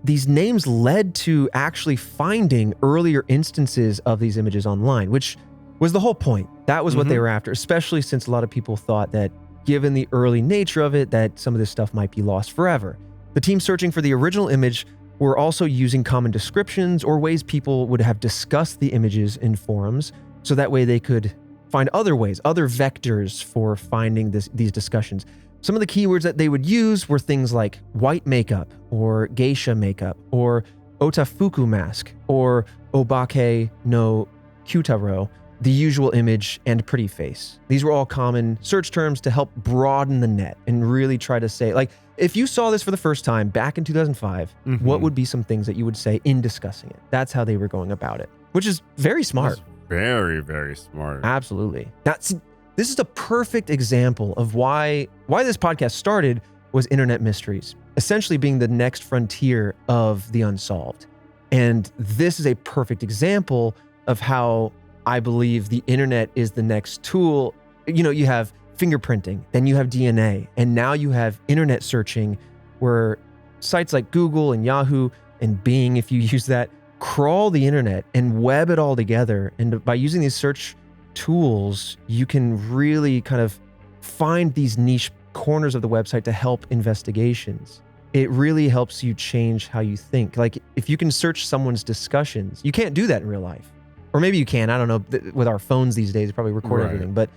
these names led to actually finding earlier instances of these images online, which was the whole point. That was what they were after, especially since a lot of people thought that given the early nature of it, that some of this stuff might be lost forever. The team searching for the original image were also using common descriptions or ways people would have discussed the images in forums, so that way they could find other ways, other vectors for finding these discussions. Some of the keywords that they would use were things like white makeup or geisha makeup or otafuku mask or obake no kyutaro, the usual image, and pretty face. These were all common search terms to help broaden the net and really try to say, like, if you saw this for the first time back in 2005, what would be some things that you would say in discussing it? That's how they were going about it, which is very smart. That's very, very smart. Absolutely. This is a perfect example of why this podcast started was internet mysteries, essentially being the next frontier of the unsolved. And this is a perfect example of how I believe the internet is the next tool. You know, you have fingerprinting, then you have DNA, and now you have internet searching where sites like Google and Yahoo and Bing, if you use that, crawl the internet and web it all together. And by using these search tools, you can really kind of find these niche corners of the website to help investigations. it really helps you change how you think. Like if you can search someone's discussions, you can't do that in real life. Or maybe you can, I don't know, with our phones these days, probably record everything. But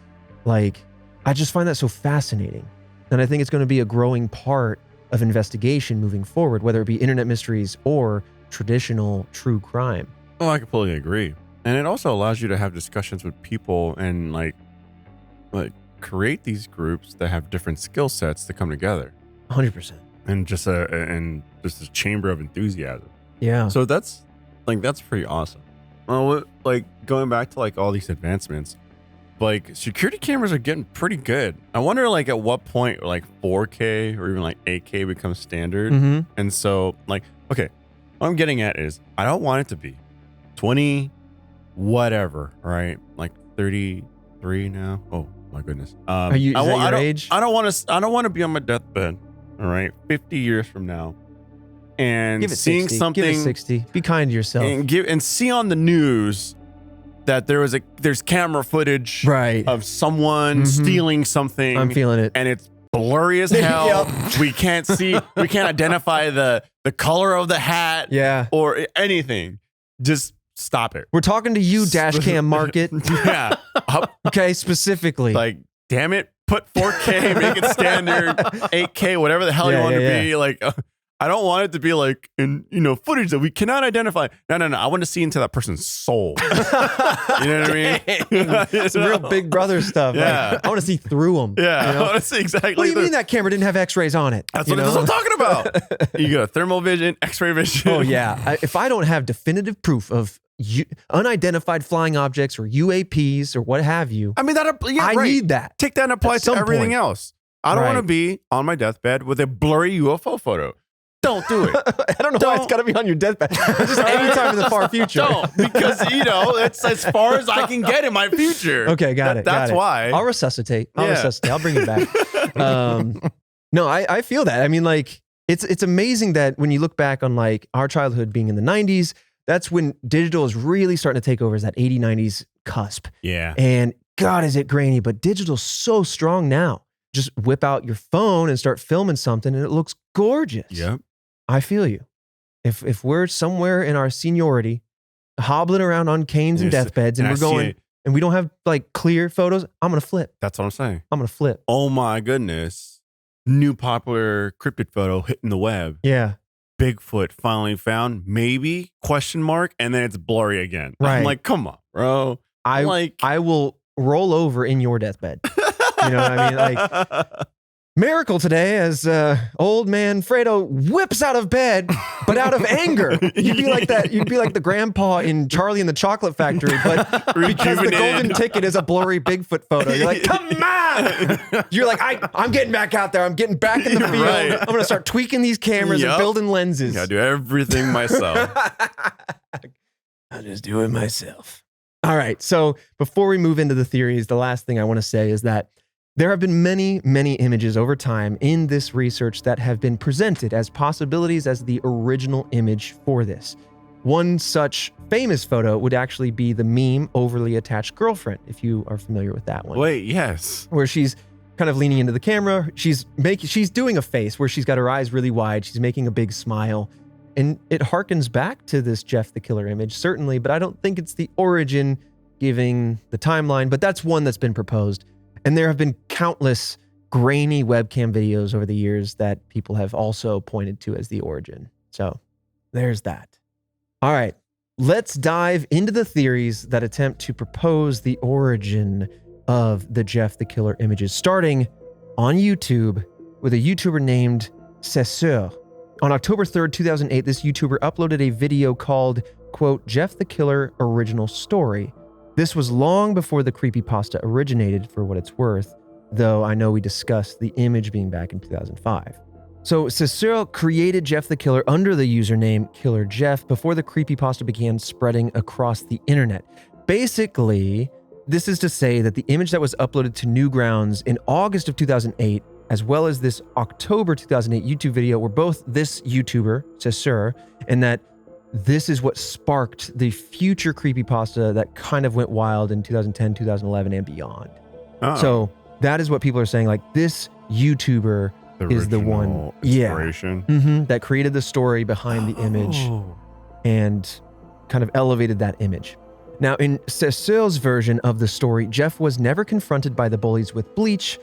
like, I just find that so fascinating. And I think it's going to be a growing part of investigation moving forward, whether it be internet mysteries or traditional true crime. Oh, I completely agree. And it also allows you to have discussions with people and like create these groups that have different skill sets to come together. 100%. And just a chamber of enthusiasm. Yeah. So that's pretty awesome. Well, like going back to like all these advancements, like security cameras are getting pretty good. I wonder like at what point like 4K or even like 8K becomes standard. Mm-hmm. And so like, okay, what I'm getting at is I don't want it to be 20 whatever, right? Like 33 now. Oh my goodness. Are you, is that your age? I don't want to be on my deathbed. All right, 50 years from now, and seeing 60. something. Give it 60. Be kind to yourself. And see on the news that there's camera footage of someone stealing something. I'm feeling it, and it's blurry as hell. We can't identify the color of the hat, or anything. Just stop it. We're talking to you, dash cam market. Yeah. Okay, specifically. Like, damn it. Put 4K, make it standard, 8K, whatever the hell you want it to be. Like, I don't want it to be like in footage that we cannot identify. No. I want to see into that person's soul. You know what I mean? It's real Big Brother stuff. Yeah, like, I want to see through them. Yeah, I want to see exactly. What do you mean that camera didn't have X-rays on it? That's what I'm talking about. You got thermal vision, X-ray vision. Oh yeah. If I don't have definitive proof of unidentified flying objects or UAPs or what have you, I mean I need that. Take that and apply it to everything else. I don't want to be on my deathbed with a blurry UFO photo. Don't do it. I don't know why it's got to be on your deathbed. Just anytime in the far future. Don't, because it's as far as I can get in my future. Okay, got it. That's why. I'll resuscitate. I'll bring it back. No, I feel that. I mean, like it's amazing that when you look back on like our childhood being in the 90s, that's when digital is really starting to take over, is that 80s, 90s cusp. Yeah. And God, is it grainy, but digital's so strong now. Just whip out your phone and start filming something and it looks gorgeous. Yep. I feel you. If we're somewhere in our seniority, hobbling around on canes and deathbeds and we're going and we don't have like clear photos, I'm going to flip. That's what I'm saying. I'm going to flip. Oh my goodness. New popular cryptid photo hitting the web. Yeah. Bigfoot finally found, maybe, ? And then it's blurry again. Right. I'm like, come on, bro. I will roll over in your deathbed. You know what I mean? Like, miracle today as old man Fredo whips out of bed, but out of anger. You'd be like that. You'd be like the grandpa in Charlie and the Chocolate Factory, but because the golden ticket is a blurry Bigfoot photo. You're like, come on! You're like, I'm getting back out there. I'm getting back in the field. Right. I'm going to start tweaking these cameras and building lenses. I do everything myself. I'll just do it myself. All right. So before we move into the theories, the last thing I want to say is that there have been many, many images over time in this research that have been presented as possibilities as the original image for this. One such famous photo would actually be the meme overly attached girlfriend, if you are familiar with that one. Wait, yes. Where she's kind of leaning into the camera. She's doing a face where she's got her eyes really wide. She's making a big smile. And it harkens back to this Jeff the Killer image, certainly, but I don't think it's the origin giving the timeline, but that's one that's been proposed. And there have been countless grainy webcam videos over the years that people have also pointed to as the origin. So there's that. All right, let's dive into the theories that attempt to propose the origin of the Jeff the Killer images, starting on YouTube with a YouTuber named Cesseur. On October 3rd, 2008, this YouTuber uploaded a video called, quote, Jeff the Killer Original Story. This was long before the creepypasta originated, for what it's worth, though I know we discussed the image being back in 2005. So Cicero created Jeff the Killer under the username Killer Jeff before the creepypasta began spreading across the internet. Basically, this is to say that the image that was uploaded to Newgrounds in August of 2008, as well as this October 2008 YouTube video, were both this YouTuber, Cicero, and that this is what sparked the future creepypasta that kind of went wild in 2010, 2011, and beyond. So that is what people are saying. Like, this YouTuber is the one original inspiration. that created the story behind the image Oh. and kind of elevated that image. Now, in Cesar's version of the story, Jeff was never confronted by the bullies with bleach,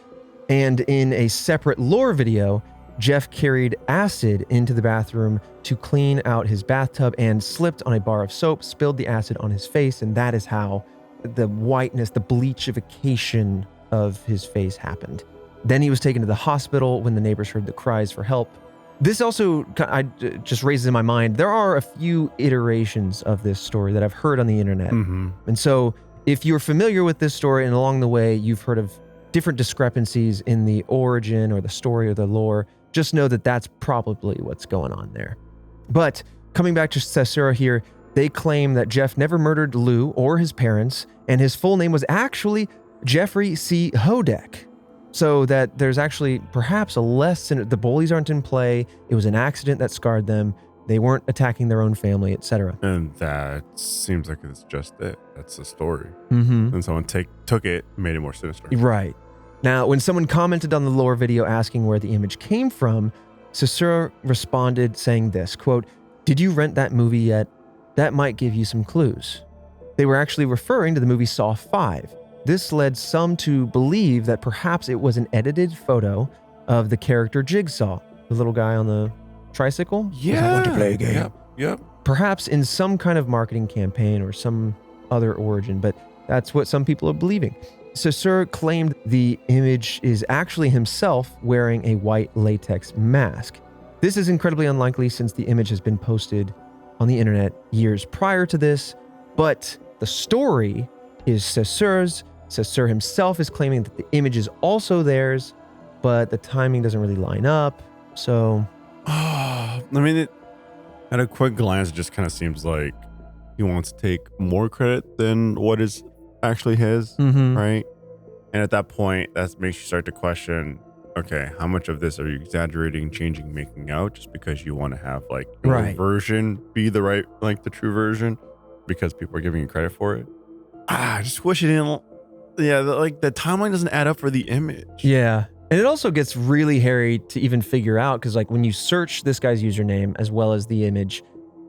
and in a separate lore video, Jeff carried acid into the bathroom to clean out his bathtub and slipped on a bar of soap, spilled the acid on his face, and that is how the whiteness, the bleachification of his face happened. Then he was taken to the hospital when the neighbors heard the cries for help. This also just raises in my mind, there are a few iterations of this story that I've heard on the internet. And so if you're familiar with this story and along the way you've heard of different discrepancies in the origin or the story or the lore, just know that that's probably what's going on there. But coming back to Cesar here, they claim that Jeff never murdered Lou or his parents, and his full name was actually Jeffrey C. Hodek. So that there's actually perhaps a lesson. The bullies aren't in play. It was an accident that scarred them. They weren't attacking their own family, etc. And that seems like it's just it. That's the story. Mm-hmm. And someone took it and made it more sinister. Right. Now, when someone commented on the lore video asking where the image came from, Cesar responded saying this, quote, "Did you rent that movie yet? That might give you some clues." They were actually referring to the movie Saw 5. This led some to believe that perhaps it was an edited photo of the character Jigsaw, the little guy on the tricycle. Yeah. I want to play a game. Yep. Perhaps in some kind of marketing campaign or some other origin, but that's what some people are believing. Cesar claimed the image is actually himself wearing a white latex mask. This is incredibly unlikely since the image has been posted on the internet years prior to this, but the story is Cesar's. Cesar himself is claiming that the image is also theirs, but the timing doesn't really line up. So, I mean, at a quick glance, it just kind of seems like he wants to take more credit than what is actually his, right? And at that point, that makes you start to question, okay, how much of this are you exaggerating, changing, making out just because you want to have like your Right. version be the right, like the true version because people are giving you credit for it? I just wish it didn't. Yeah, the timeline doesn't add up for the image. yeah. And it also gets really hairy to even figure out because, like, when you search this guy's username as well as the image,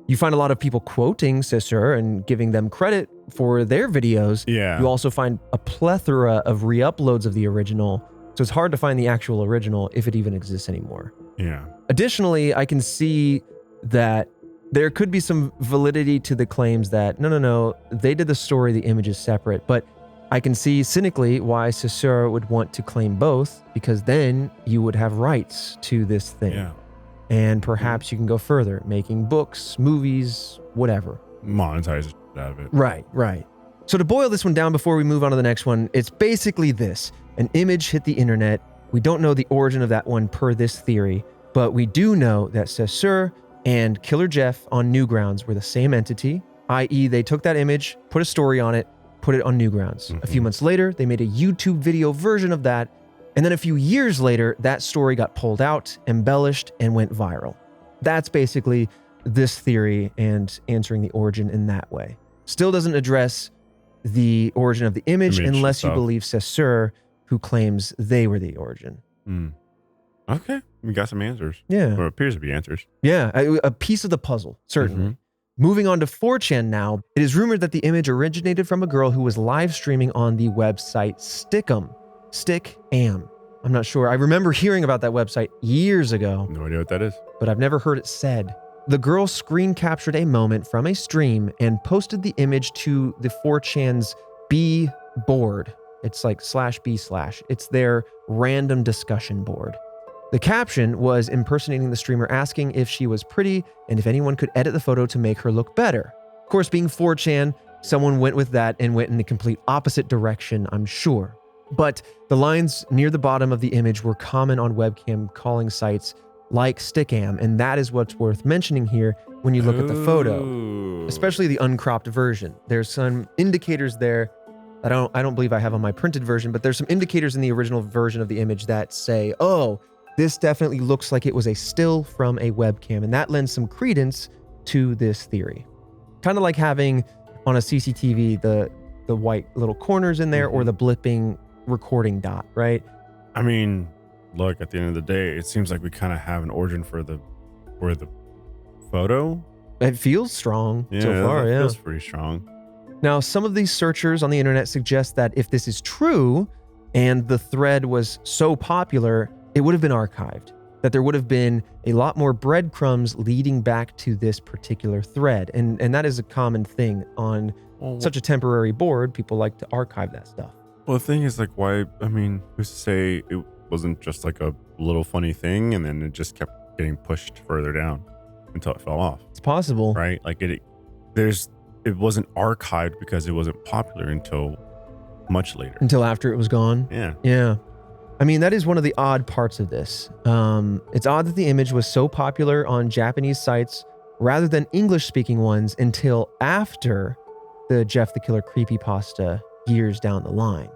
you find a lot of people quoting Cesar and giving them credit for their videos. Yeah. You also find a plethora of re-uploads of the original. So it's hard to find the actual original if it even exists anymore. Yeah. Additionally, I can see that there could be some validity to the claims that, no, they did the story, the image is separate. But I can see cynically why Cesar would want to claim both, because then you would have rights to this thing. Yeah. And perhaps you can go further, making books, movies, whatever. Monetize it out of it. Right. So to boil this one down before we move on to the next one, it's basically this. An image hit the internet. We don't know the origin of that one per this theory, but we do know that Cesar and Killer Jeff on Newgrounds were the same entity, i.e. they took that image, put a story on it, put it on Newgrounds. A few months later, they made a YouTube video version of that. And then a few years later, that story got pulled out, embellished, and went viral. That's basically this theory and answering the origin in that way. Still doesn't address the origin of the image unless you itself. believe Cesar, who claims they were the origin. Okay. We got some answers. Yeah. Or appears to be answers. Yeah, a piece of the puzzle, certainly. Moving on to 4chan now, it is rumored that the image originated from a girl who was live streaming on the website Stickam. I'm not sure. I remember hearing about that website years ago, No idea what that is. but I've never heard it said. The girl screen captured a moment from a stream and posted the image to the 4chan's B board. It's like /B/. It's their random discussion board. The caption was impersonating the streamer asking if she was pretty and if anyone could edit the photo to make her look better. Of course, being 4chan, someone went with that and went in the complete opposite direction, I'm sure. But the lines near the bottom of the image were common on webcam calling sites like Stickam, and that is what's worth mentioning here when you look at the photo, especially the uncropped version. There's some indicators there. I don't believe I have on my printed version, but there's some indicators in the original version of the image that say, oh, this definitely looks like it was a still from a webcam, and that lends some credence to this theory. Kind of like having on a CCTV the white little corners in there or the blipping recording dot, right? I mean, look, at the end of the day, it seems like we kind of have an origin for the photo. It feels strong Yeah, so far. that Yeah. feels pretty strong. Now, some of these searchers on the internet suggest that if this is true and the thread was so popular, it would have been archived, that there would have been a lot more breadcrumbs leading back to this particular thread. And that is a common thing on such a temporary board. People like to archive that stuff. Well, the thing is, like, why? I mean, who's to say it wasn't just like a little funny thing, and then it just kept getting pushed further down until it fell off, It's possible. right? Like it wasn't archived because it wasn't popular until much later. Until after it was gone. Yeah. Yeah. I mean, that is one of the odd parts of this. It's odd that the image was so popular on Japanese sites rather than English-speaking ones until after the Jeff the Killer creepypasta years down the line.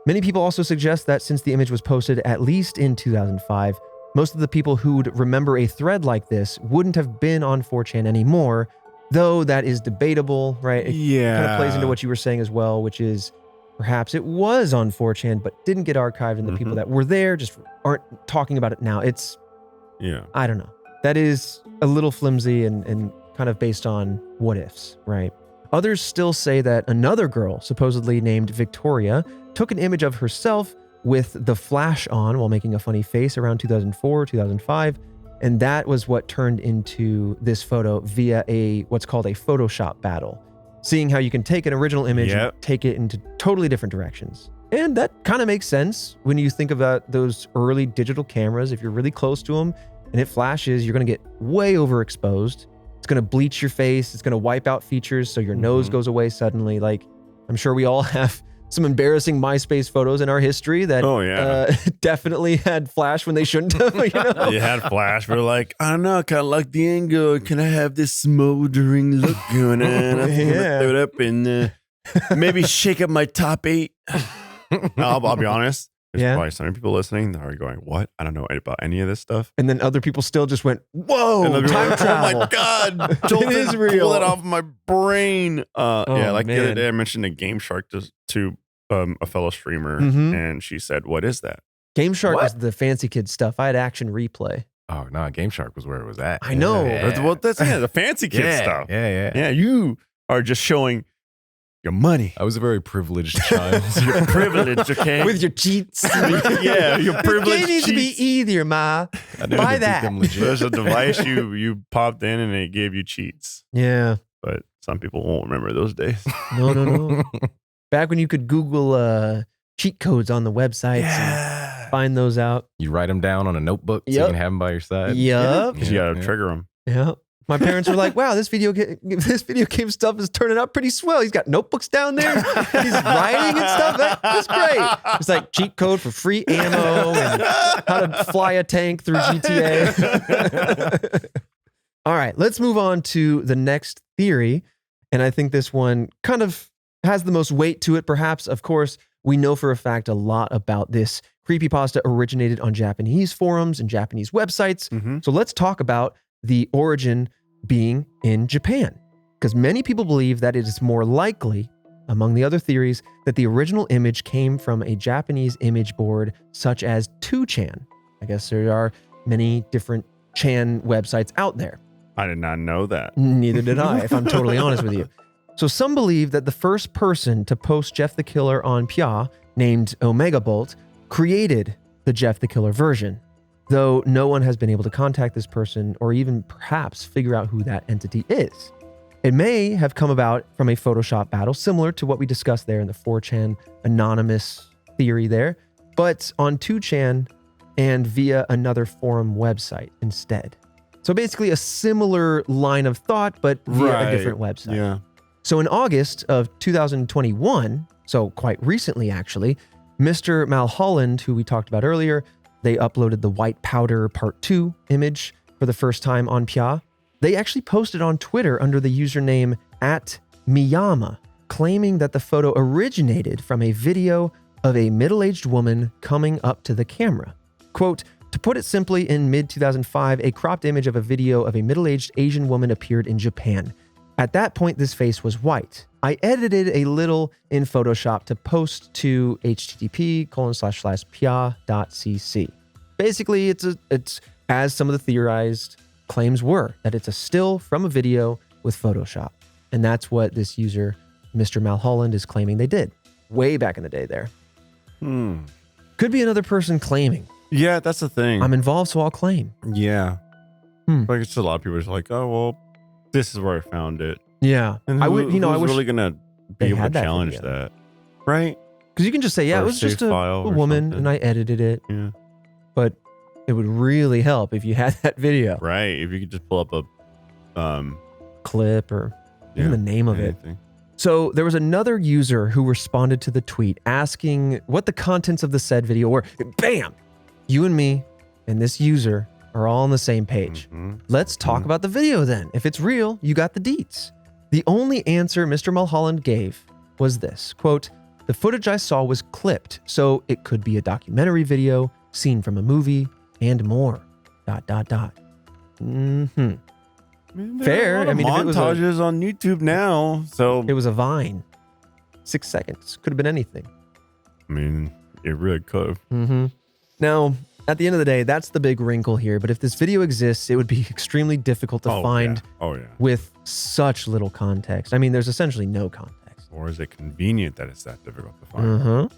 Many people also suggest that since the image was posted at least in 2005, most of the people who'd remember a thread like this wouldn't have been on 4chan anymore, though that is debatable, right? It kind of plays into what you were saying as well, which is perhaps it was on 4chan but didn't get archived, and the people that were there just aren't talking about it now. I don't know. That is a little flimsy and kind of based on what ifs, right? Others still say that another girl, supposedly named Victoria, took an image of herself with the flash on while making a funny face around 2004, 2005, and that was what turned into this photo via what's called a Photoshop battle. Seeing how you can take an original image and take it into totally different directions. And that kind of makes sense when you think about those early digital cameras. If you're really close to them and it flashes, you're going to get way overexposed. It's going to bleach your face. It's going to wipe out features so your nose goes away suddenly. Like, I'm sure we all have some embarrassing MySpace photos in our history that definitely had flash when they shouldn't have. You know? You had flash. We're like, I don't know, I kind of like the angle. Can I have this smoldering look going on? I'm gonna throw it up and maybe shake up my top 8. I'll be honest. There's probably some people listening that are going, what? I don't know about any of this stuff. And then other people still just went, whoa, time travel. Oh my God. It is real. Pull it off my brain. The other man. day I mentioned a Game Shark to a fellow streamer, and she said, what is that? Game Shark is the fancy kid stuff. I had Action Replay. Oh, no, Game Shark was where it was at. I know. Well, that's the fancy kid stuff. Yeah. You are just showing your money. I was a very privileged child. You're privileged, okay? With your cheats. Your privileged This game needs to be cheats. easier, Ma. Buy that. There's a device you popped in and it gave you cheats. Yeah. But some people won't remember those days. No. Back when you could Google cheat codes on the websites and find those out. You write them down on a notebook so you can have them by your side. Yep. Because you got to trigger them. Yeah. My parents were like, wow, this video game stuff is turning out pretty swell. He's got notebooks down there. He's writing and stuff. That's great. It's like cheat code for free ammo and how to fly a tank through GTA. All right, let's move on to the next theory. And I think this one kind of has the most weight to it, perhaps. Of course, we know for a fact a lot about this. Creepypasta originated on Japanese forums and Japanese websites. So let's talk about the origin being in Japan, because many people believe that it is more likely, among the other theories, that the original image came from a Japanese image board such as 2chan. I guess there are many different Chan websites out there. I did not know that. Neither did I, if I'm totally honest with you. So some believe that the first person to post Jeff the Killer on Pia, named Omega Bolt, created the Jeff the Killer version, though no one has been able to contact this person or even perhaps figure out who that entity is. It may have come about from a Photoshop battle, similar to what we discussed there in the 4chan anonymous theory there, but on 2chan and via another forum website instead. So basically a similar line of thought, but via a different website. Yeah. So in August of 2021, so quite recently actually, Mr. Malholland, who we talked about earlier, they uploaded the White Powder Part 2 image for the first time on Pia. They actually posted on Twitter under the username @Miyama, claiming that the photo originated from a video of a middle-aged woman coming up to the camera. Quote, to put it simply, in mid-2005, a cropped image of a video of a middle-aged Asian woman appeared in Japan. At that point, this face was white. I edited a little in Photoshop to post to http://pia.cc. Basically, it's as some of the theorized claims were, that it's a still from a video with Photoshop. And that's what this user, Mr. Mulholland, is claiming they did way back in the day there. Could be another person claiming. Yeah, that's the thing. I'm involved, so I'll claim. Yeah. Like it's a lot of people are like, oh, well, this is where I found it. Yeah. And I would, I wish really going to be able to challenge that. Right? Because you can just say, yeah, Or it was just a woman something. and I edited it. Yeah. But it would really help if you had that video. Right. If you could just pull up a clip or even the name of anything. it. So there was another user who responded to the tweet asking what the contents of the said video were. Bam! You and me and this user are all on the same page. Let's talk about the video then. If it's real, you got the deets. The only answer Mr. Mulholland gave was this, quote, "The footage I saw was clipped, so it could be a documentary video, scene from a movie, and more, ... Fair. I mean, if it was montages on YouTube now, so it was a Vine. 6 seconds. Could have been anything. I mean, it really could have. Now, at the end of the day, that's the big wrinkle here. But if this video exists, it would be extremely difficult to find with such little context. I mean, there's essentially no context. Or is it convenient that it's that difficult to find?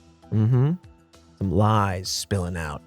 Some lies spilling out.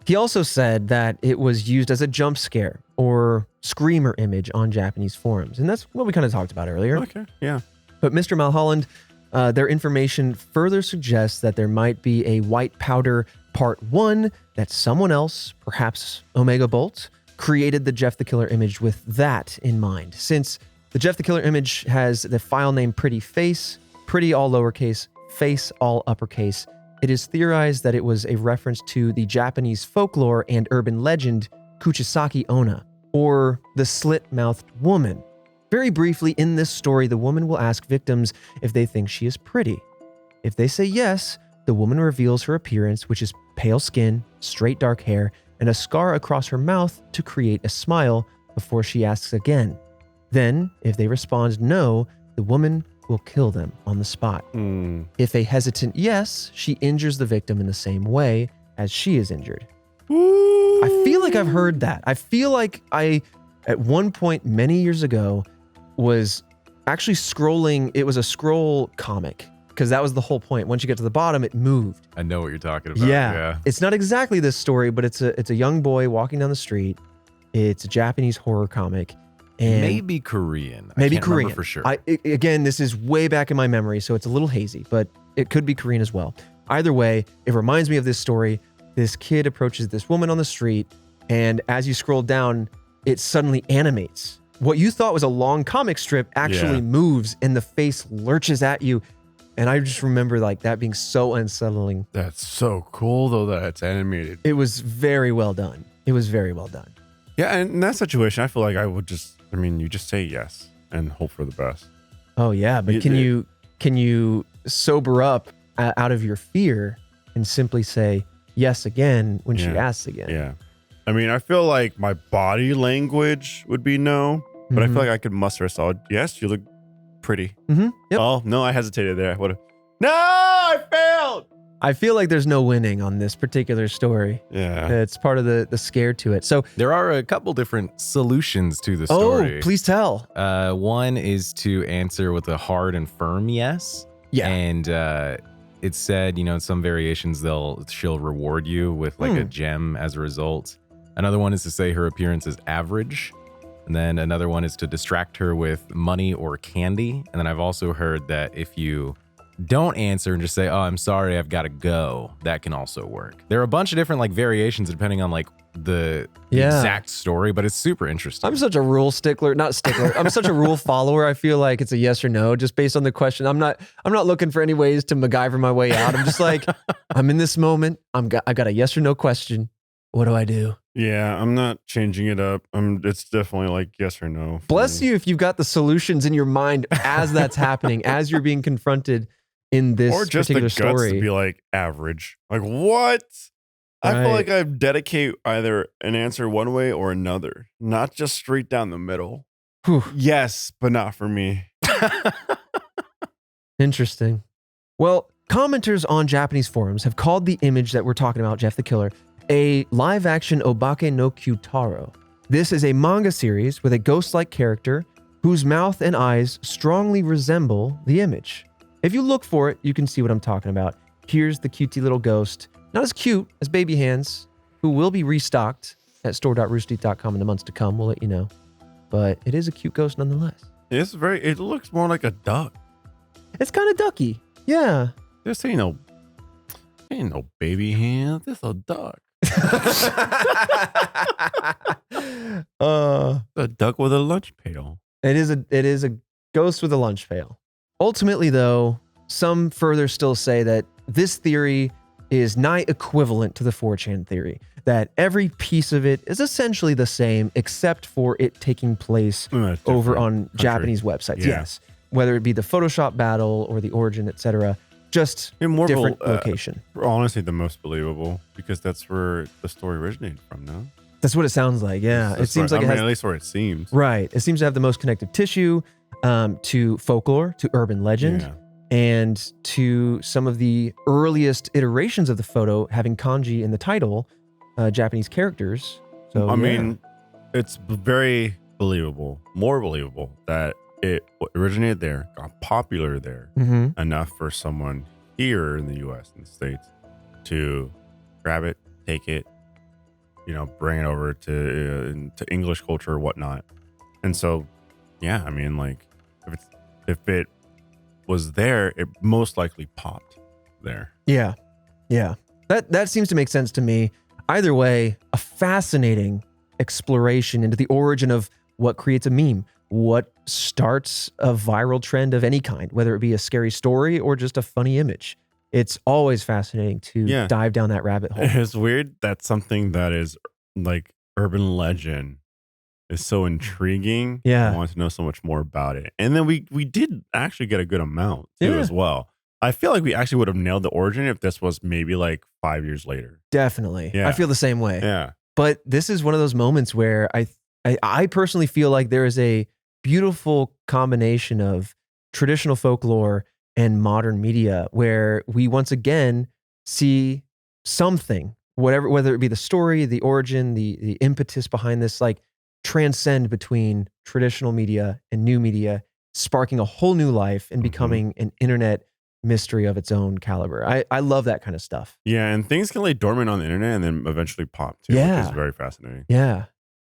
He also said that it was used as a jump scare or screamer image on Japanese forums. And that's what we kind of talked about earlier. Okay, yeah. But Mr. Mulholland, their information further suggests that there might be a white powder part 1 that someone else, perhaps Omega Bolt, created the Jeff the Killer image with that in mind. Since the Jeff the Killer image has the file name Pretty Face, pretty all lowercase, face all uppercase, it is theorized that it was a reference to the Japanese folklore and urban legend Kuchisaki Onna, or the slit-mouthed woman. Very briefly, in this story, the woman will ask victims if they think she is pretty. If they say yes, the woman reveals her appearance, which is pale skin, straight dark hair, and a scar across her mouth to create a smile before she asks again. Then, if they respond no, the woman will kill them on the spot. If a hesitant yes, she injures the victim in the same way as she is injured. I feel like I've heard that. I feel like I, at one point many years ago, was actually scrolling. It was a scroll comic because that was the whole point. Once you get to the bottom, it moved. I know what you're talking about. Yeah. It's not exactly this story, but it's a young boy walking down the street. It's a Japanese horror comic. And maybe Korean. Maybe I can't Korean remember for sure. Again, this is way back in my memory, so it's a little hazy, but it could be Korean as well. Either way, it reminds me of this story. This kid approaches this woman on the street, and as you scroll down, it suddenly animates. What you thought was a long comic strip actually moves, and the face lurches at you. And I just remember like that being so unsettling. That's so cool, though, that it's animated. It was very well done. It was very well done. Yeah, and in that situation, I feel like I would just, you just say yes and hope for the best. Oh, yeah. But can you sober up out of your fear and simply say yes again when she asks again? Yeah. I mean, I feel like my body language would be no, but I feel like I could muster a solid yes, you look pretty. Yep. Oh, no, I hesitated there. No, I failed. I feel like there's no winning on this particular story. Yeah. It's part of the scare to it. So there are a couple different solutions to the story. Oh, please tell. One is to answer with a hard and firm yes. Yeah. And it's said, in some variations, she'll reward you with like a gem as a result. Another one is to say her appearance is average. And then another one is to distract her with money or candy. And then I've also heard that if you don't answer and just say, oh, I'm sorry, I've got to go, that can also work. There are a bunch of different like variations depending on like the exact story, but it's super interesting. I'm such a rule stickler, not stickler. I'm such a rule follower. I feel like it's a yes or no just based on the question. I'm not looking for any ways to MacGyver my way out. I'm just like, I'm in this moment. I got a yes or no question. What do I do? Yeah, I'm not changing it up. It's definitely like yes or no. Bless you if you've got the solutions in your mind as that's happening, as you're being confronted in this or just particular the guts story. To be like average. Like what? I feel like I dedicate either an answer one way or another, not just straight down the middle. Whew. Yes, but not for me. Interesting. Well, commenters on Japanese forums have called the image that we're talking about, Jeff the Killer, a live-action Obake no Kyutaro. This is a manga series with a ghost-like character whose mouth and eyes strongly resemble the image. If you look for it, you can see what I'm talking about. Here's the cutesy little ghost. Not as cute as Baby Hands, who will be restocked at store.roosterteeth.com in the months to come. We'll let you know. But it is a cute ghost nonetheless. It looks more like a duck. It's kind of ducky. Yeah. This ain't no baby hand. This a duck. A duck with a lunch pail. It is a ghost with a lunch pail. Ultimately, though, some further still say that this theory is nigh equivalent to the 4chan theory, that every piece of it is essentially the same except for it taking place over on Japanese websites. Yeah. Yes. Whether it be the Photoshop battle or the origin, etc. Just different location. Honestly, the most believable because that's where the story originated from, no? That's what it sounds like, yeah. It seems like it has, at least where it seems. Right. It seems to have the most connective tissue to folklore, to urban legend, and to some of the earliest iterations of the photo having kanji in the title, Japanese characters. So I mean, it's very believable, more believable that it originated there, got popular there enough for someone here in the U.S. and the States to grab it, take it, bring it over to English culture or whatnot. And so, yeah, I mean, like if it was there, it most likely popped there. Yeah. That seems to make sense to me. Either way, a fascinating exploration into the origin of what creates a meme, what starts a viral trend of any kind, whether it be a scary story or just a funny image. It's always fascinating to dive down that rabbit hole. It's weird that something that is like urban legend is so intriguing. Yeah. I want to know so much more about it. And then we did actually get a good amount too as well. I feel like we actually would have nailed the origin if this was maybe like 5 years later. Definitely. Yeah. I feel the same way. Yeah. But this is one of those moments where I personally feel like there is a beautiful combination of traditional folklore and modern media where we once again see something, whether it be the story, the origin, the impetus behind this, like transcend between traditional media and new media, sparking a whole new life and becoming an internet mystery of its own caliber. I love that kind of stuff. Yeah, and things can lay dormant on the internet and then eventually pop too, which is very fascinating. Yeah.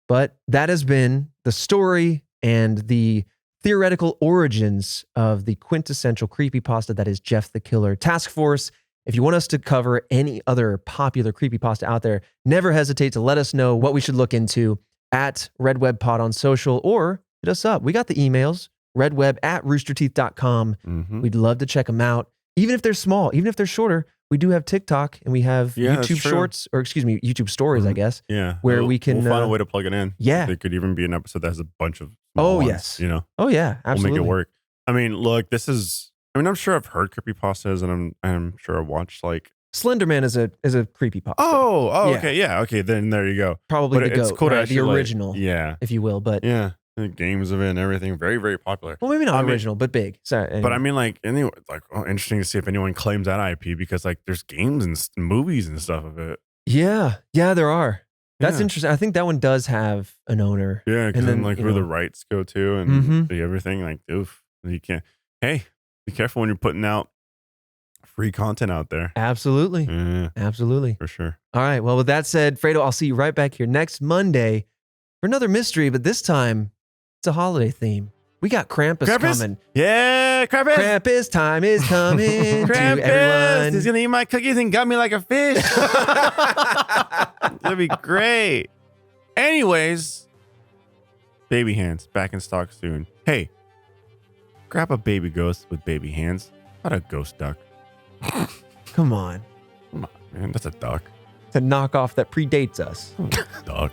But that has been the story and the theoretical origins of the quintessential creepypasta that is Jeff the Killer. Task Force, if you want us to cover any other popular creepypasta out there, never hesitate to let us know what we should look into at RedWebPod on social or hit us up. We got the emails, redweb@roosterteeth.com. We'd love to check them out. Even if they're small, even if they're shorter, we do have TikTok and we have YouTube shorts, or excuse me, YouTube stories, I guess. Yeah. Where we can we'll find a way to plug it in. Yeah. There could even be an episode that has a bunch of small ones, yes. Oh yeah, absolutely. We'll make it work. I mean, look, I'm sure I've heard creepypastas and I'm sure I've watched like Slenderman is a creepypasta. Oh, okay. Yeah. Okay. Then there you go. Probably but the goat, cool to right? actually, The original, if you will. But yeah, the games of it and everything, very, very popular. Well, maybe not original, but big. Sorry. Anyway. But I mean, like, anyway, like, interesting to see if anyone claims that IP because, like, there's games and movies and stuff of it. Yeah, there are. That's interesting. I think that one does have an owner. Yeah, and then like where the rights go to and everything. Like, oof, you can't. Hey, be careful when you're putting out free content out there. Absolutely. Absolutely. For sure. All right. Well, with that said, Fredo, I'll see you right back here next Monday for another mystery, but this time it's a holiday theme. We got Krampus coming. Yeah, Krampus. Krampus time is coming. Krampus. To everyone. He's going to eat my cookies and gut me like a fish. That'd be great. Anyways, baby hands back in stock soon. Hey, grab a baby ghost with baby hands. Not a ghost duck. Come on. Come on, man. That's a duck. It's a knockoff that predates us. Duck.